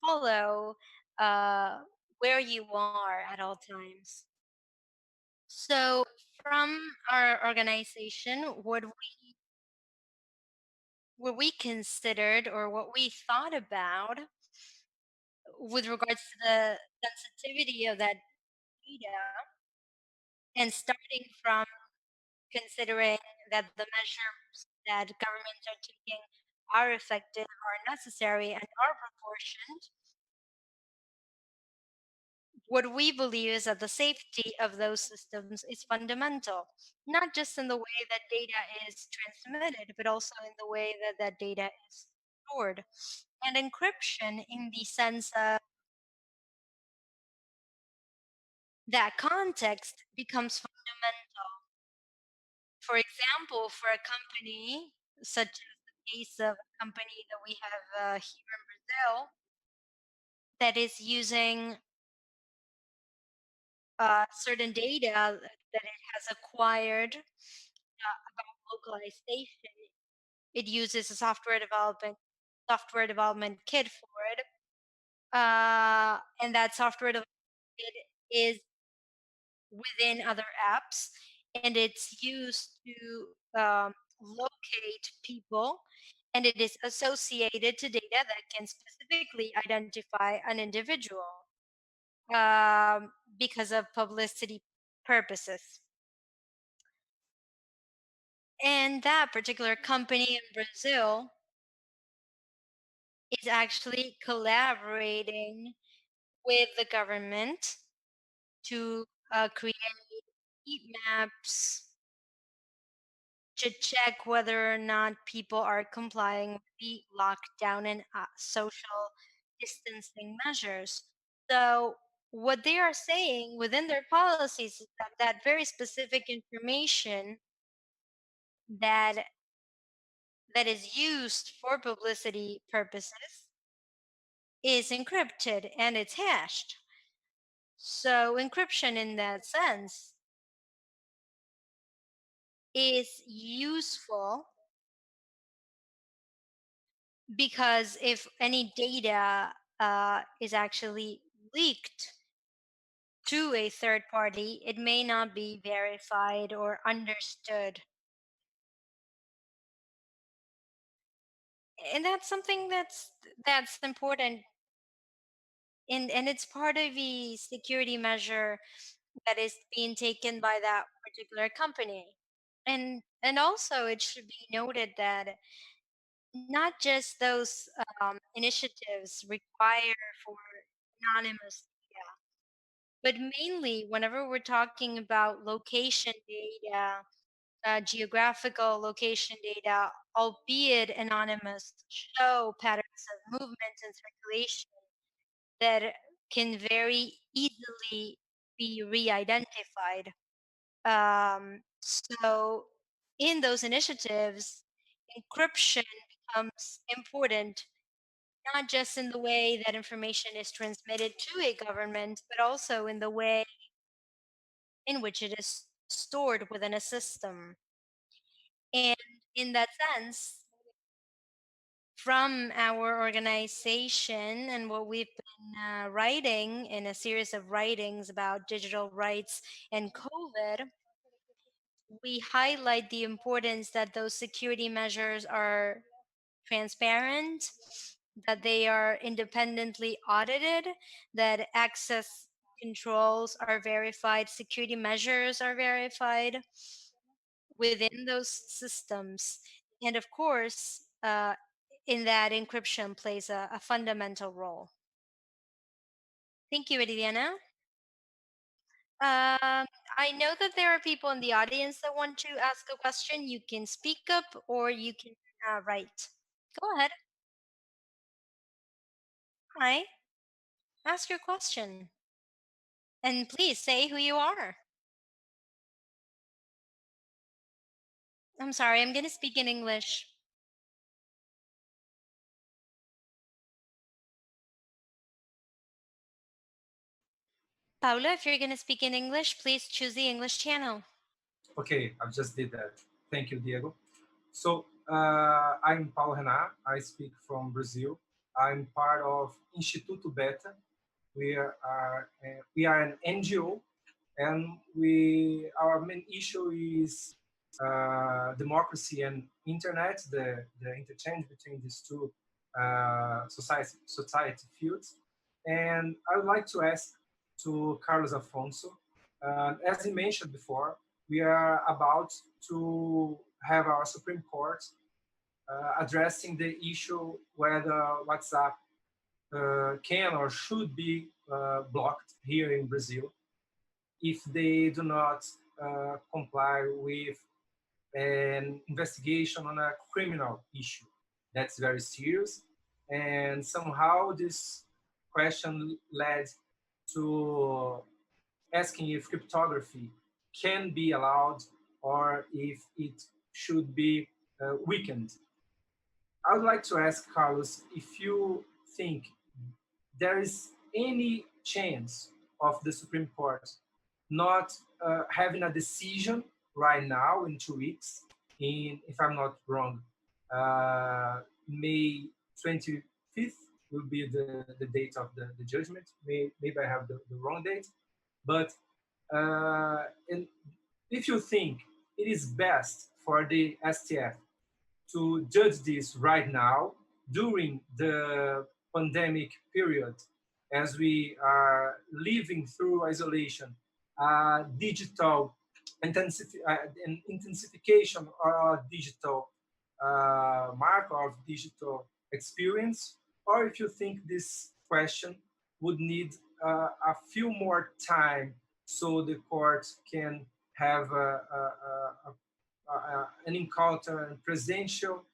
follow where you are at all times. So, from our organization, what we considered or what we thought about with regards to the sensitivity of that data, and starting from considering that the measures that governments are taking are effective, are necessary, and are proportioned, what we believe is that the safety of those systems is fundamental, not just in the way that data is transmitted, but also in the way that that data is stored. And encryption, in the sense of that context, becomes fundamental. For example, for a company, such as the case of a company that we have here in Brazil, that is using certain data that it has acquired about localization. It uses a software development kit for it, and that software development kit is within other apps, and it's used to locate people, and it is associated to data that can specifically identify an individual because of publicity purposes. And that particular company in Brazil is actually collaborating with the government to create heat maps to check whether or not people are complying with the lockdown and social distancing measures. So, what they are saying within their policies is that that very specific information that that is used for publicity purposes is encrypted and it's hashed. So, encryption in that sense is useful because if any data is actually leaked to a third party, it may not be verified or understood. And that's something that's important, and it's part of the security measure that is being taken by that particular company. And also it should be noted that not just those initiatives require for anonymous data, but mainly whenever we're talking about location data, geographical location data, albeit anonymous, show patterns of movement and circulation that can very easily be re-identified. So, in those initiatives, encryption becomes important, not just in the way that information is transmitted to a government, but also in the way in which it is stored within a system. And in that sense, from our organization and what we've been writing in a series of writings about digital rights and COVID, we highlight the importance that those security measures are transparent, that they are independently audited, that access controls are verified, security measures are verified within those systems. And of course, in that encryption plays a fundamental role. Thank you, Veridiana. I know that there are people in the audience that want to ask a question. You can speak up or you can write. Go ahead. Hi. Ask your question. And please say who you are. I'm sorry, I'm going to speak in English. Paula, if you're going to speak in English, please choose the English channel. Okay, I just did that. Thank you, Diego. So I'm Paulo Renan. I speak from Brazil. I'm part of Instituto Beta. We are an NGO, and our main issue is democracy and internet, the interchange between these two society fields. And I would like to ask to Carlos Affonso, as he mentioned before, we are about to have our Supreme Court addressing the issue whether WhatsApp can or should be blocked here in Brazil if they do not comply with an investigation on a criminal issue. That's very serious. And somehow this question led to asking if cryptography can be allowed or if it should be weakened. I would like to ask Carlos if you think there is any chance of the Supreme Court not having a decision right now in 2 weeks, if I'm not wrong, May 25th will be the date of the judgment. Maybe I have the wrong date, but and if you think it is best for the STF to judge this right now during the pandemic period, as we are living through isolation, digital an intensification of digital mark of digital experience, or if you think this question would need a few more time so the court can have an encounter and presential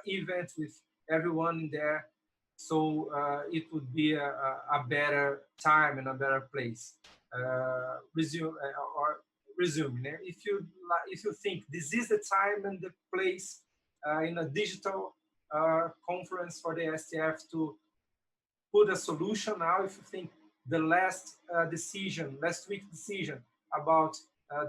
event with everyone in there, so it would be a better time and a better place. Resume. If you think this is the time and the place in a digital conference for the STF to put a solution now, if you think the last week's decision about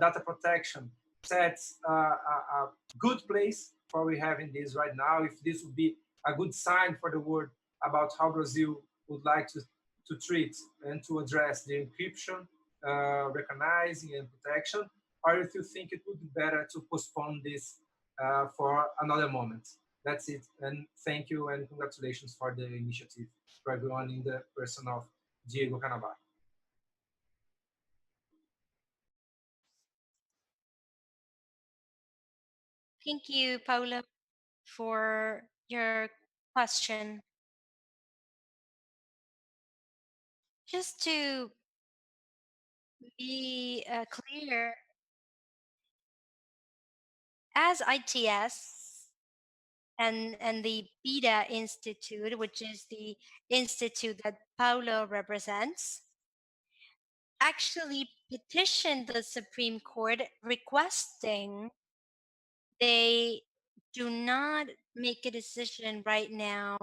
data protection sets a good place for we having this right now, if this would be a good sign for the world about how Brazil would like to treat and to address the encryption, recognizing and protection, or if you think it would be better to postpone this for another moment. That's it. And thank you and congratulations for the initiative for everyone in the person of Diego Canabarro. Thank you, Paula, for your question. Just to be clear, as ITS and the BETA Institute, which is the institute that Paulo represents, actually petitioned the Supreme Court requesting they do not make a decision right now,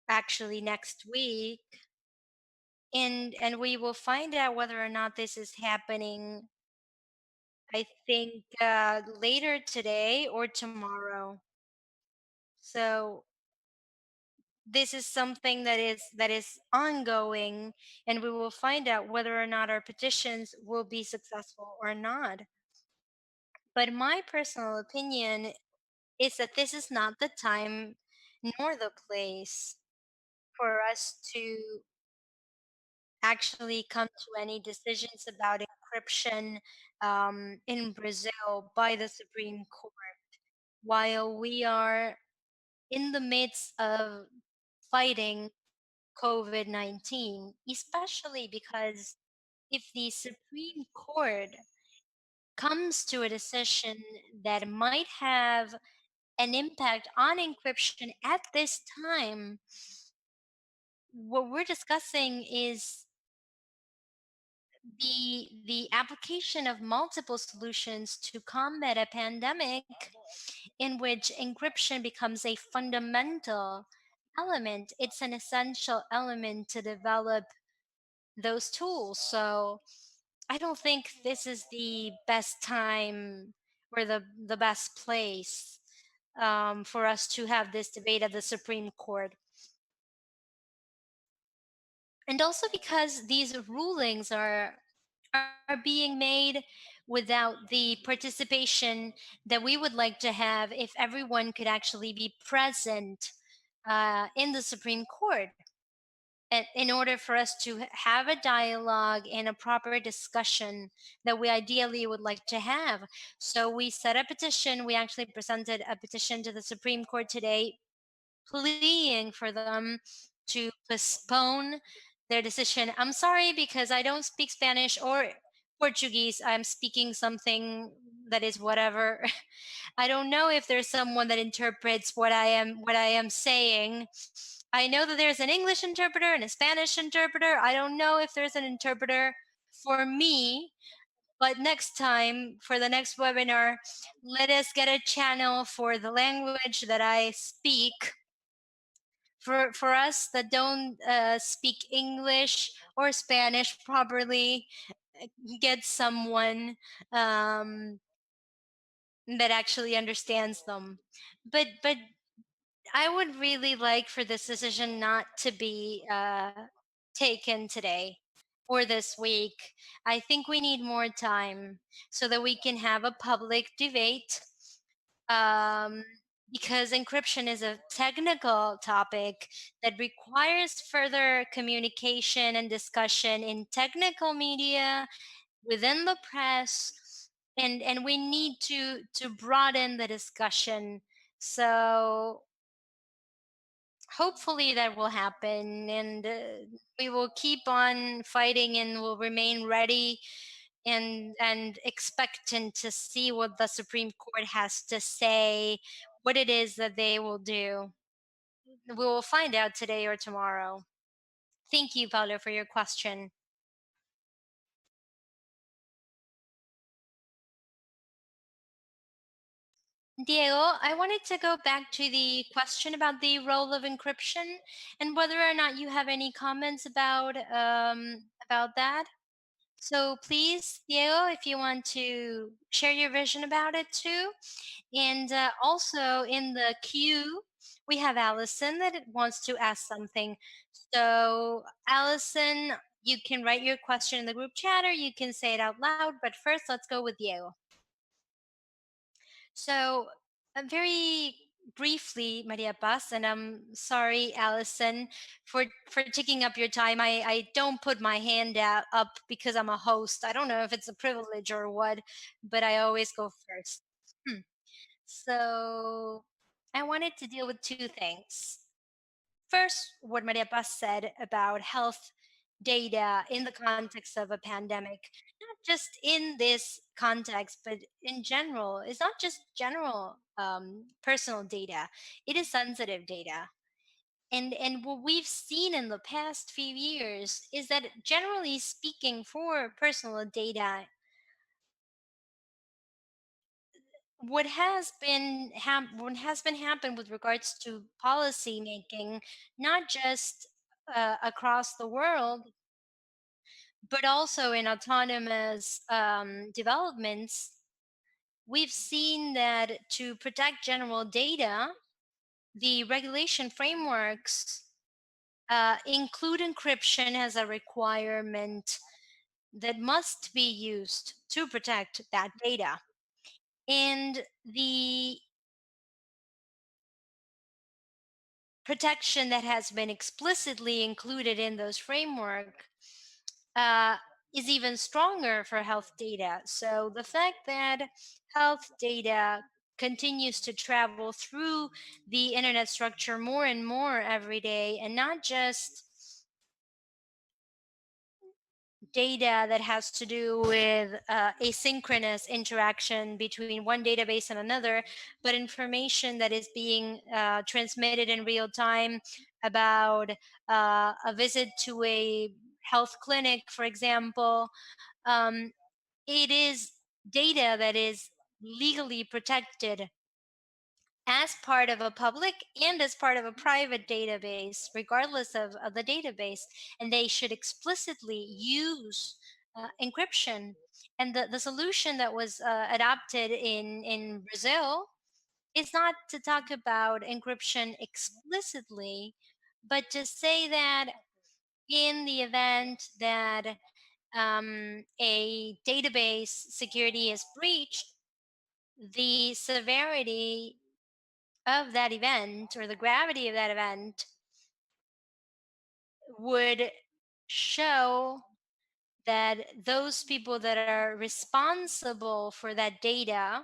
actually next week, and we will find out whether or not this is happening, I think, later today or tomorrow. So this is something that is ongoing, and we will find out whether or not our petitions will be successful or not. But my personal opinion is that this is not the time nor the place for us to actually come to any decisions about encryption in Brazil by the Supreme Court while we are in the midst of fighting COVID 19, especially because if the Supreme Court comes to a decision that might have an impact on encryption at this time, what we're discussing is the application of multiple solutions to combat a pandemic in which encryption becomes a fundamental element. It's an essential element to develop those tools. So I don't think this is the best time or the best place for us to have this debate at the Supreme Court. And also because these rulings are being made without the participation that we would like to have if everyone could actually be present in the Supreme Court. And in order for us to have a dialogue and a proper discussion that we ideally would like to have. So we set a petition. We actually presented a petition to the Supreme Court today, pleading for them to postpone their decision. I'm sorry because I don't speak Spanish or Portuguese. I'm speaking something that is whatever. I don't know if there's someone that interprets what I am saying. I know that there's an English interpreter and a Spanish interpreter. I don't know if there's an interpreter for me, but next time for the next webinar, let us get a channel for the language that I speak. For us that don't speak English or Spanish properly, get someone that actually understands them. But I would really like for this decision not to be taken today or this week. I think we need more time so that we can have a public debate, um, because encryption is a technical topic that requires further communication and discussion in technical media, within the press, and we need to broaden the discussion. So hopefully that will happen, and we will keep on fighting and will remain ready and expectant to see what the Supreme Court has to say, what it is that they will do. We will find out today or tomorrow. Thank you, Paulo, for your question. Diego, I wanted to go back to the question about the role of encryption and whether or not you have any comments about that. So please, Diego, if you want to share your vision about it too. And also in the queue, we have Allison that wants to ask something. So, Allison, you can write your question in the group chat or you can say it out loud. But first, let's go with Diego. So, very briefly, Maria Paz, and I'm sorry, Allison, for taking up your time. I don't put my hand up because I'm a host. I don't know if it's a privilege or what, but I always go first. Hmm. So, I wanted to deal with two things. First, what Maria Paz said about health data in the context of a pandemic, not just in this context, but in general. It's not just general personal data, it is sensitive data. And what we've seen in the past few years is that, generally speaking, for personal data, what has been happened with regards to policy making, not just across the world, but also in autonomous developments, we've seen that to protect general data, the regulation frameworks include encryption as a requirement that must be used to protect that data. And the protection that has been explicitly included in those framework uh, is even stronger for health data. So the fact that health data continues to travel through the internet structure more and more every day, and not just data that has to do with asynchronous interaction between one database and another, but information that is being transmitted in real time about a visit to a health clinic, for example, it is data that is legally protected as part of a public and as part of a private database, regardless of the database. And they should explicitly use encryption. And the solution that was adopted in Brazil is not to talk about encryption explicitly, but to say that in the event that a database security is breached, the severity of that event or the gravity of that event would show that those people that are responsible for that data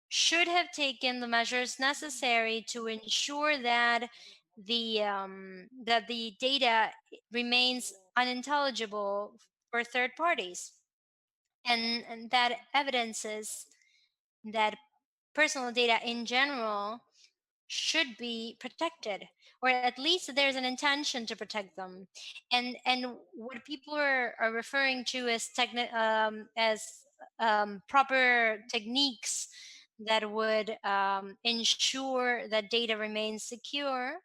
should have taken the measures necessary to ensure that the data remains unintelligible for third parties, and that evidences that personal data in general should be protected, or at least there's an intention to protect them. And what people are referring to as proper techniques that would ensure that data remains secure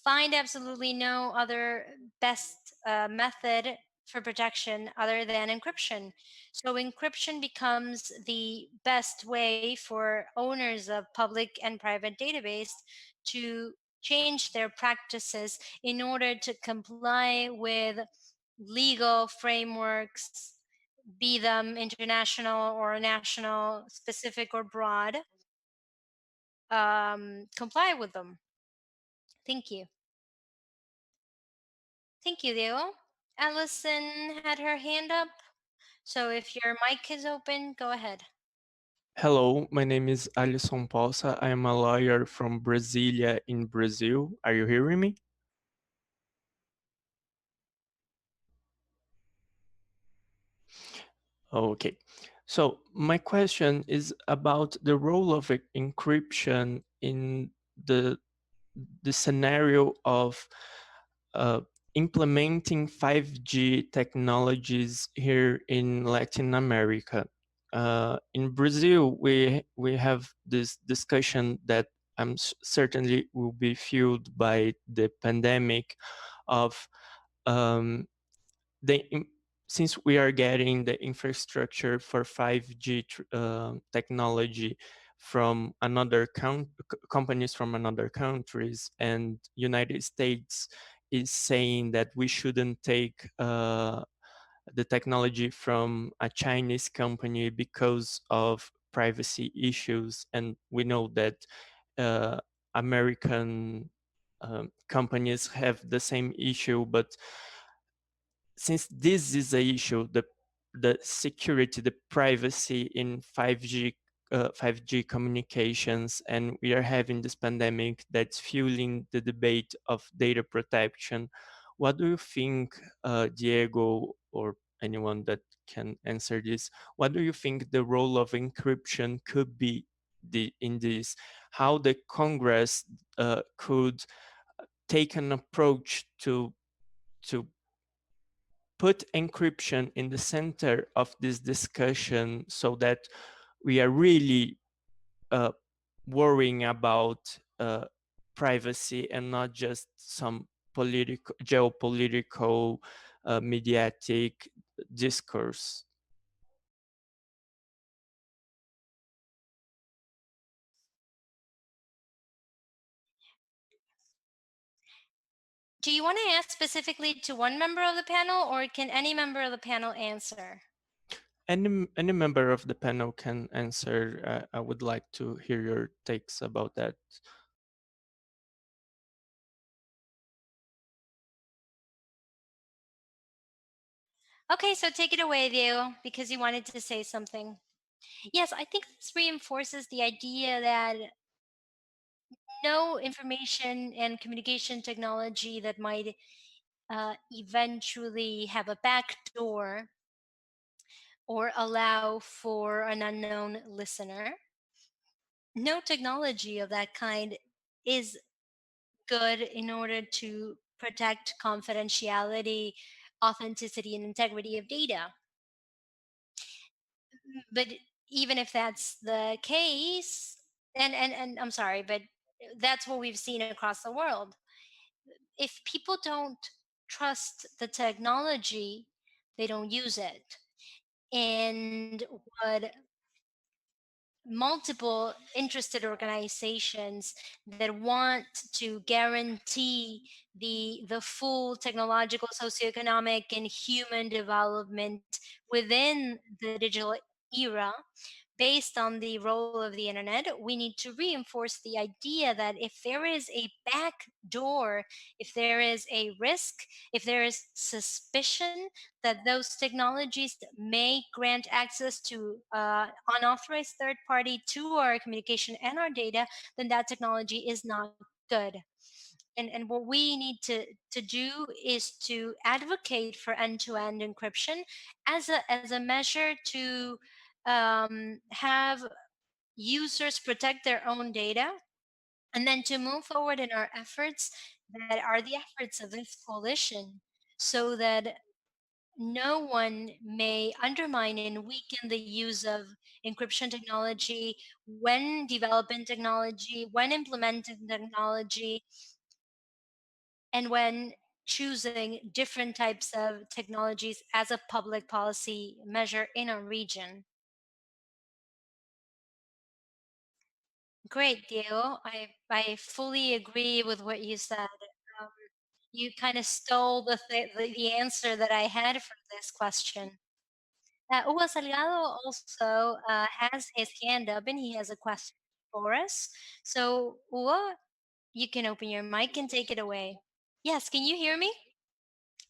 find absolutely no other best method for protection other than encryption. So encryption becomes the best way for owners of public and private database to change their practices in order to comply with legal frameworks, be them international or national, specific or broad, comply with them. Thank you. Thank you, Diego. Allison had her hand up. So if your mic is open, go ahead. Hello, my name is Alisson Poça. I am a lawyer from Brasilia in Brazil. Are you hearing me? Okay. So my question is about the role of encryption in the scenario of implementing 5G technologies here in Latin America. In Brazil, we have this discussion that I'm certainly will be fueled by the pandemic of um, since we are getting the infrastructure for 5G technology from companies from another countries, and United States is saying that we shouldn't take the technology from a Chinese company because of privacy issues, and we know that American companies have the same issue, but since this is a issue, the security, the privacy in 5G communications, and we are having this pandemic that's fueling the debate of data protection. What do you think, Diego, or anyone that can answer this? What do you think the role of encryption could be in this? How the Congress could take an approach to put encryption in the center of this discussion so that we are really worrying about privacy and not just some geopolitical, mediatic discourse. Do you want to ask specifically to one member of the panel, or can any member of the panel answer? Any member of the panel can answer. I would like to hear your takes about that. Okay, so take it away, Diego, because you wanted to say something. Yes, I think this reinforces the idea that no information and communication technology that might eventually have a backdoor or allow for an unknown listener, no technology of that kind is good in order to protect confidentiality, authenticity, and integrity of data. But even if that's the case, and I'm sorry, but that's what we've seen across the world. If people don't trust the technology, they don't use it. And what multiple interested organizations that want to guarantee the full technological, socioeconomic, and human development within the digital era, based on the role of the internet, we need to reinforce the idea that if there is a back door, if there is a risk, if there is suspicion that those technologies may grant access to unauthorized third party to our communication and our data, then that technology is not good. And what we need to do is to advocate for end-to-end encryption as a measure to have users protect their own data, and then to move forward in our efforts that are the efforts of this coalition, so that no one may undermine and weaken the use of encryption technology when developing technology, when implementing technology, and when choosing different types of technologies as a public policy measure in our region. Great, Diego. I fully agree with what you said. Um, you kind of stole the answer that I had for this question. Hugo Salgado also has his hand up and he has a question for us. So, Hugo, you can open your mic and take it away. Yes, can you hear me?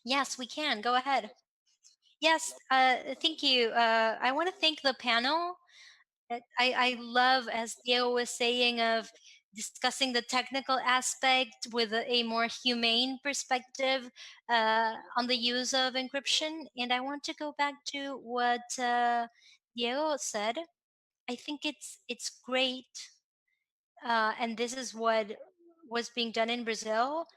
Yes, we can. Go ahead. Yes, thank you. I want to thank the panel. I love, as Diego was saying, of discussing the technical aspect with a more humane perspective on the use of encryption. And I want to go back to what Diego said. I think it's great, and this is what was being done in Brazil,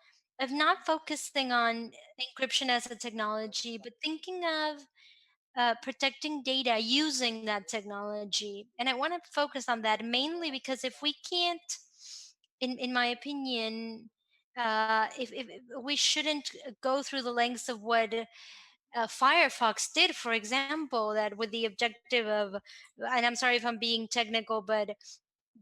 of not focusing on encryption as a technology, but thinking of protecting data using that technology. And I want to focus on that mainly because if we can't, in my opinion, if we shouldn't go through the lengths of what Firefox did, for example, that with the objective of, and I'm sorry if I'm being technical, but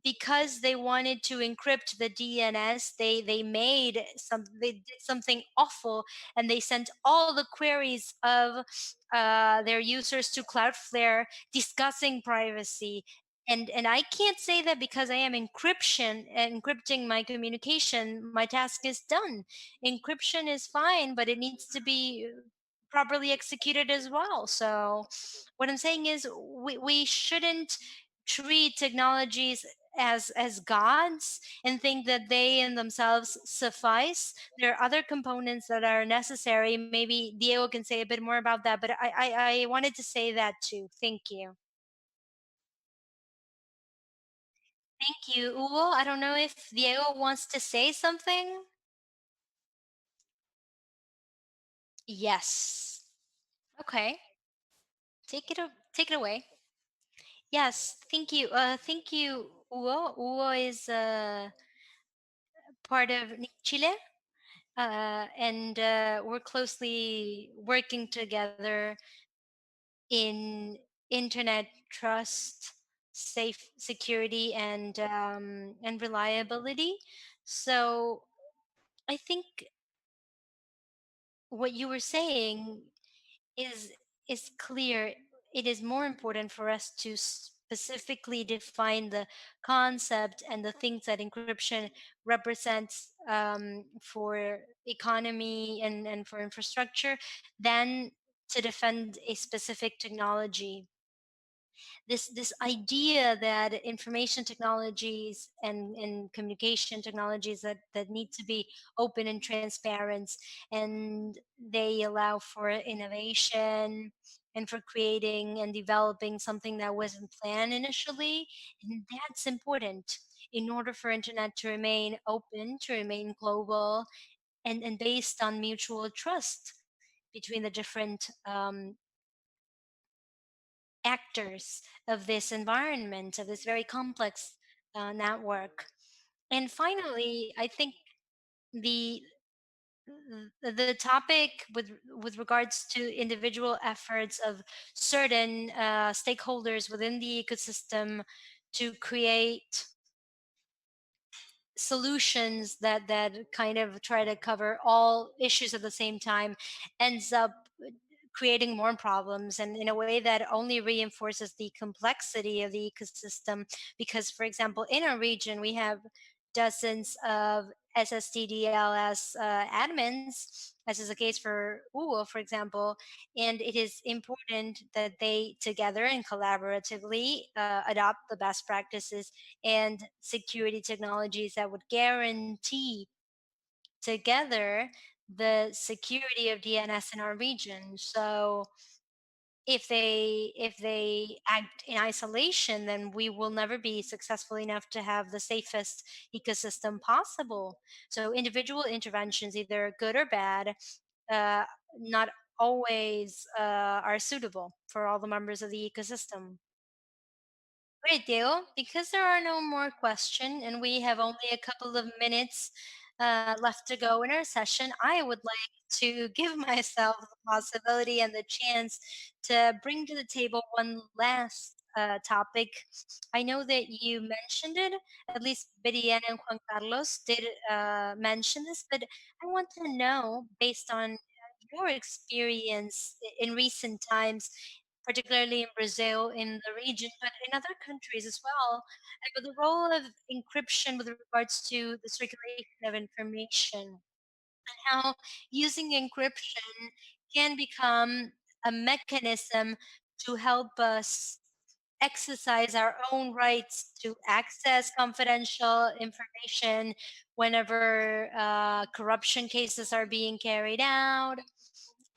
because they wanted to encrypt the DNS, they did something awful, and they sent all the queries of their users to Cloudflare discussing privacy. And I can't say that because I am encrypting my communication, my task is done. Encryption is fine, but it needs to be properly executed as well. So what I'm saying is we shouldn't treat technologies as gods and think that they in themselves suffice. There are other components that are necessary. Maybe Diego can say a bit more about that, but I wanted to say that too. Thank you. Thank you, Hugo. I don't know if Diego wants to say something. Yes. Okay. Take it away. Yes. Thank you. Thank you, Hugo. Hugo is part of Chile, and we're closely working together in internet trust, safe security, and reliability. So I think what you were saying is is clear. It is more important for us to specifically define the concept and the things that encryption represents for economy and for infrastructure than to defend a specific technology. This idea that information technologies and communication technologies that need to be open and transparent, and they allow for innovation and for creating and developing something that wasn't planned initially, and that's important in order for internet to remain open, to remain global, and based on mutual trust between the different actors of this environment, of this very complex network. And finally, I think the the topic with regards to individual efforts of certain stakeholders within the ecosystem to create solutions that kind of try to cover all issues at the same time ends up creating more problems, and in a way that only reinforces the complexity of the ecosystem. Because, for example, in our region, we have dozens of SSTDLS admins, as is the case for UO, for example, and it is important that they together and collaboratively adopt the best practices and security technologies that would guarantee together the security of DNS in our region. So if they act in isolation, then we will never be successful enough to have the safest ecosystem possible. So individual interventions, either good or bad, uh, not always are suitable for all the members of the ecosystem. Great, Diego. Because there are no more questions and we have only a couple of minutes left to go in our session, I would like to give myself the possibility and the chance to bring to the table one last topic. I know that you mentioned it, at least Veridiana and Juan Carlos did mention this, but I want to know, based on your experience in recent times, particularly in Brazil, in the region, but in other countries as well, about the role of encryption with regards to the circulation of information, and how using encryption can become a mechanism to help us exercise our own rights to access confidential information whenever corruption cases are being carried out,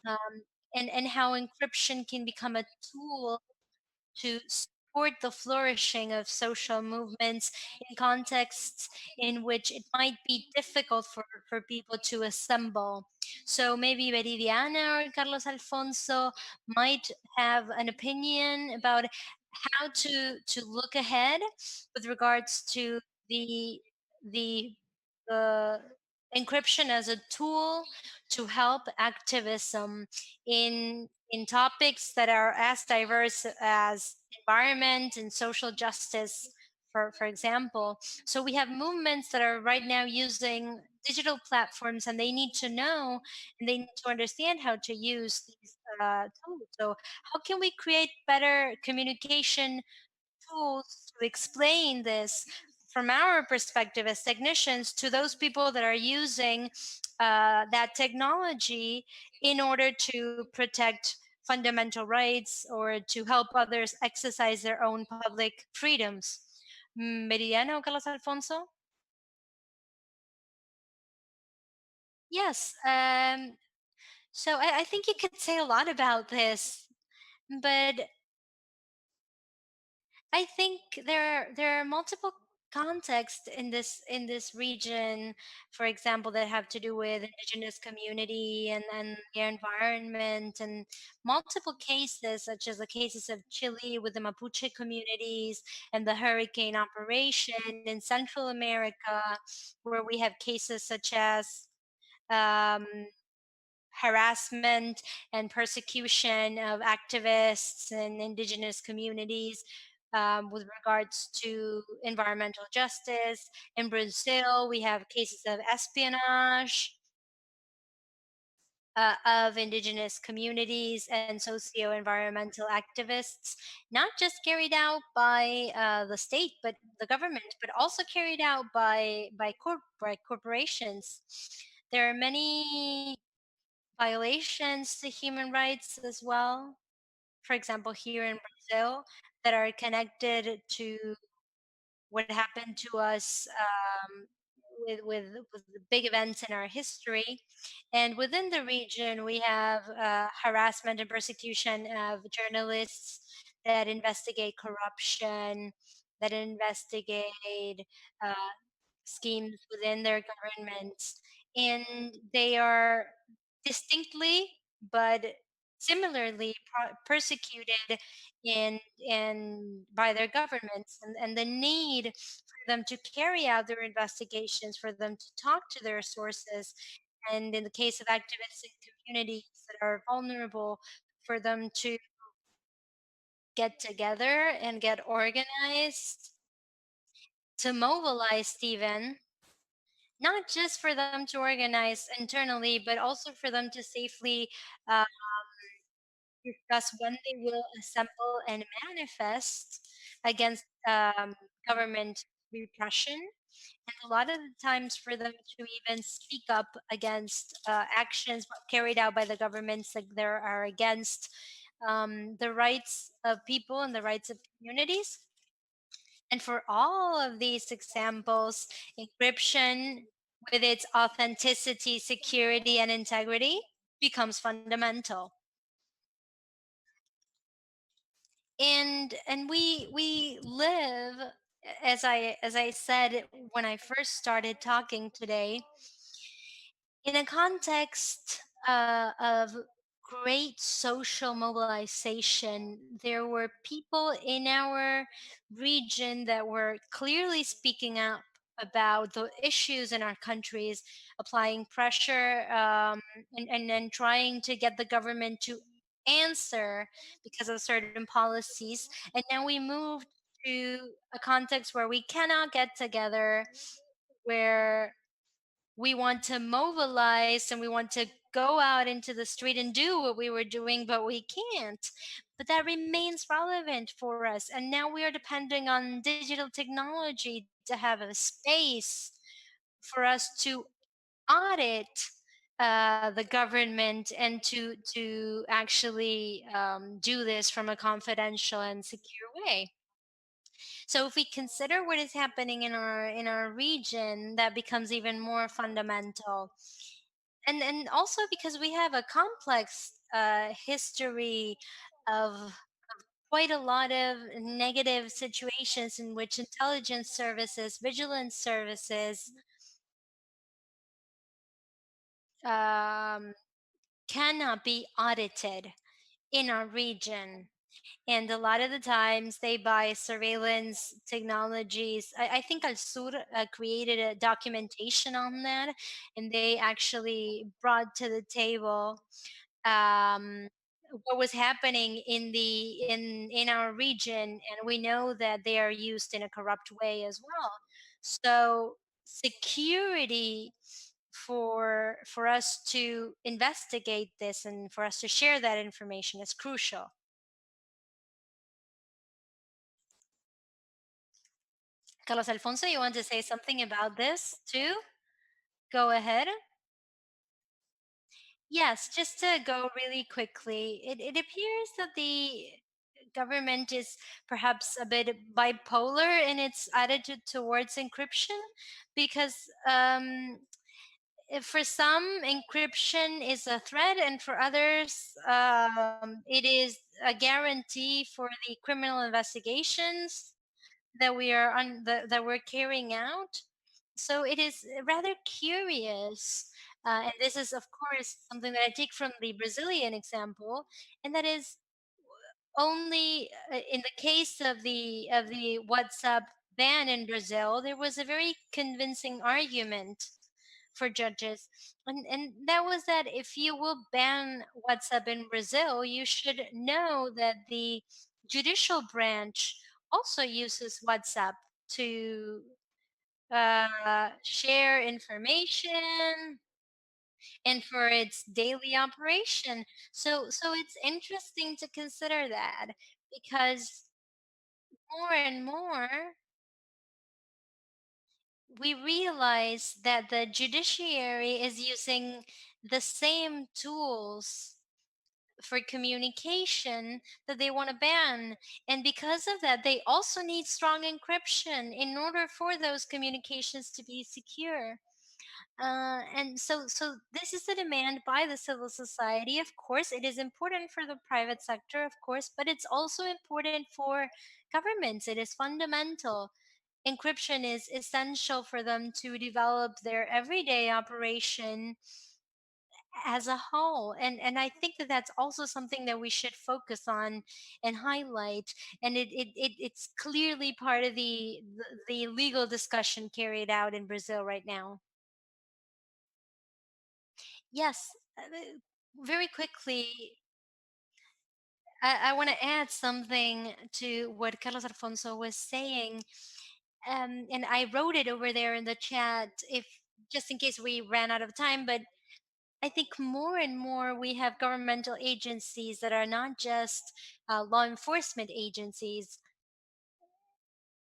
um, and how encryption can become a tool to support the flourishing of social movements in contexts in which it might be difficult for people to assemble. So maybe Veridiana or Carlos Alfonso might have an opinion about how to look ahead with regards to the the uh, encryption as a tool to help activism in topics that are as diverse as environment and social justice, for example. So we have movements that are right now using digital platforms, and they need to know and they need to understand how to use these tools. So how can we create better communication tools to explain this from our perspective as technicians to those people that are using that technology in order to protect fundamental rights or to help others exercise their own public freedoms? Meridiano, Carlos Alfonso? Yes. So I think you could say a lot about this, but I think there are multiple contexts in this region, for example, that have to do with indigenous community and their environment, and multiple cases, such as the cases of Chile with the Mapuche communities and the hurricane operation in Central America, where we have cases such as um, harassment and persecution of activists and indigenous communities with regards to environmental justice. In Brazil, we have cases of espionage of indigenous communities and socio-environmental activists, not just carried out by the state, but the government, but also carried out by corporations. There are many violations to human rights as well. For example, here in Brazil, that are connected to what happened to us with the big events in our history. And within the region, we have harassment and persecution of journalists that investigate corruption, that investigate uh, schemes within their governments. and they are distinctly but similarly persecuted in by their governments, and the need for them to carry out their investigations, for them to talk to their sources, and in the case of activists and communities that are vulnerable, for them to get together and get organized, to mobilize even, not just for them to organize internally, but also for them to safely uh, discuss when they will assemble and manifest against government repression. And a lot of the times for them to even speak up against actions carried out by the governments that there are against the rights of people and the rights of communities. And for all of these examples, encryption, with its authenticity, security, and integrity, becomes fundamental. And we live, as I said when I first started talking today, in a context of great social mobilization. There were people in our region that were clearly speaking up about the issues in our countries, applying pressure, and trying to get the government to answer because of certain policies. And now we moved to a context where we cannot get together, where we want to mobilize and we want to go out into the street and do what we were doing, but we can't. But that remains relevant for us. And now we are depending on digital technology to have a space for us to audit the government and to actually do this from a confidential and secure way. So if we consider what is happening in our region, that becomes even more fundamental. And also because we have a complex history of quite a lot of negative situations in which intelligence services, vigilance services, um, cannot be audited in our region. And a lot of the times they buy surveillance technologies. I think Al Sur created a documentation on that, and they actually brought to the table um, what was happening in our region, and we know that they are used in a corrupt way as well. So security for us to investigate this and for us to share that information is crucial. Carlos Alfonso, you want to say something about this too? Go ahead. Yes, just to go really quickly, it appears that the government is perhaps a bit bipolar in its attitude towards encryption, because for some, encryption is a threat, and for others, it is a guarantee for the criminal investigations that that we're carrying out. So it is rather curious, and this is of course something that I take from the Brazilian example, and that is only in the case of the WhatsApp ban in Brazil, there was a very convincing argument for judges, and that was that if you will ban WhatsApp in Brazil, you should know that the judicial branch also uses WhatsApp to share information and for its daily operation. So it's interesting to consider that, because more and more we realize that the judiciary is using the same tools for communication that they want to ban. And because of that, they also need strong encryption in order for those communications to be secure. And so this is the demand by the civil society. Of course, it is important for the private sector, of course, but it's also important for governments. It is fundamental. encryption is essential for them to develop their everyday operation as a whole. And I think that that's also something that we should focus on and highlight. And it's clearly part of the legal discussion carried out in Brazil right now. Yes, very quickly, I want to add something to what Carlos Alfonso was saying. And I wrote it over there in the chat, if just in case we ran out of time. But I think more and more we have governmental agencies that are not just law enforcement agencies,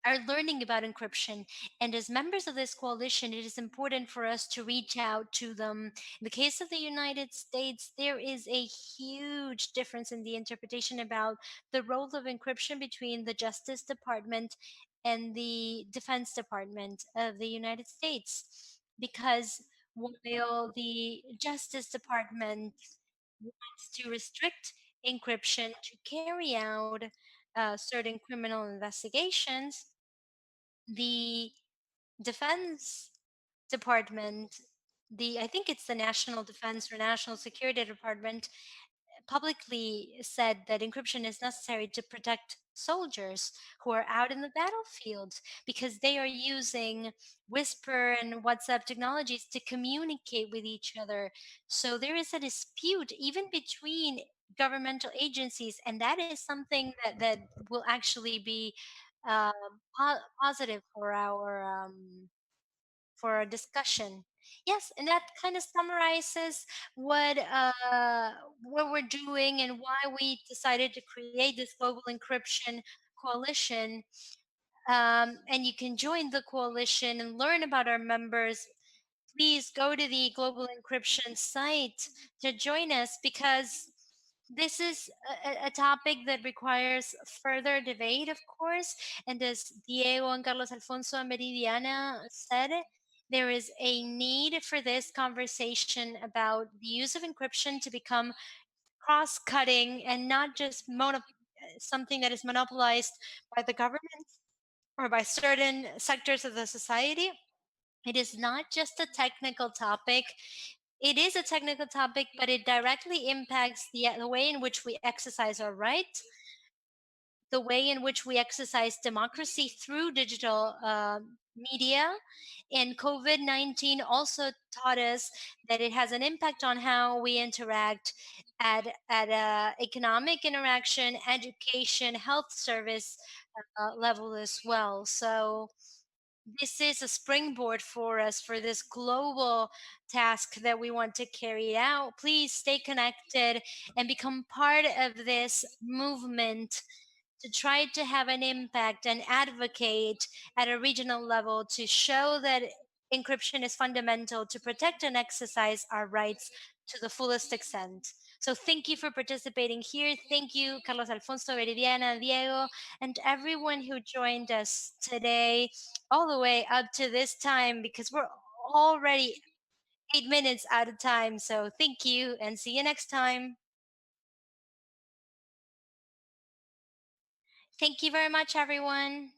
are learning about encryption. And as members of this coalition, it is important for us to reach out to them. In the case of the United States, there is a huge difference in the interpretation about the role of encryption between the Justice Department and the Defense Department of the United States. Because while the Justice Department wants to restrict encryption to carry out certain criminal investigations, the defense department, the I think it's the National Defense or National Security Department, publicly said that encryption is necessary to protect soldiers who are out in the battlefield, because they are using whisper and WhatsApp technologies to communicate with each other. So there is a dispute even between governmental agencies, and that is something that will actually be um, positive for our discussion. Yes, and that kind of summarizes what we're doing and why we decided to create this global encryption coalition. And you can join the coalition and learn about our members. Please go to the Global Encryption site to join us, because this is a topic that requires further debate, of course. And as Diego and Carlos Alfonso and Veridiana said, there is a need for this conversation about the use of encryption to become cross cutting and not just something that is monopolized by the government or by certain sectors of the society. It is not just a technical topic. It is a technical topic, but it directly impacts the way in which we exercise our right, the way in which we exercise democracy through digital media. And COVID-19 also taught us that it has an impact on how we interact at economic interaction, education, health service level as well. So this is a springboard for us for this global task that we want to carry out. Please stay connected and become part of this movement to try to have an impact and advocate at a regional level to show that encryption is fundamental to protect and exercise our rights to the fullest extent. So thank you for participating here. Thank you, Carlos Alfonso, Veridiana, Diego, and everyone who joined us today all the way up to this time, because we're already 8 minutes out of time. So thank you and see you next time. Thank you very much, everyone.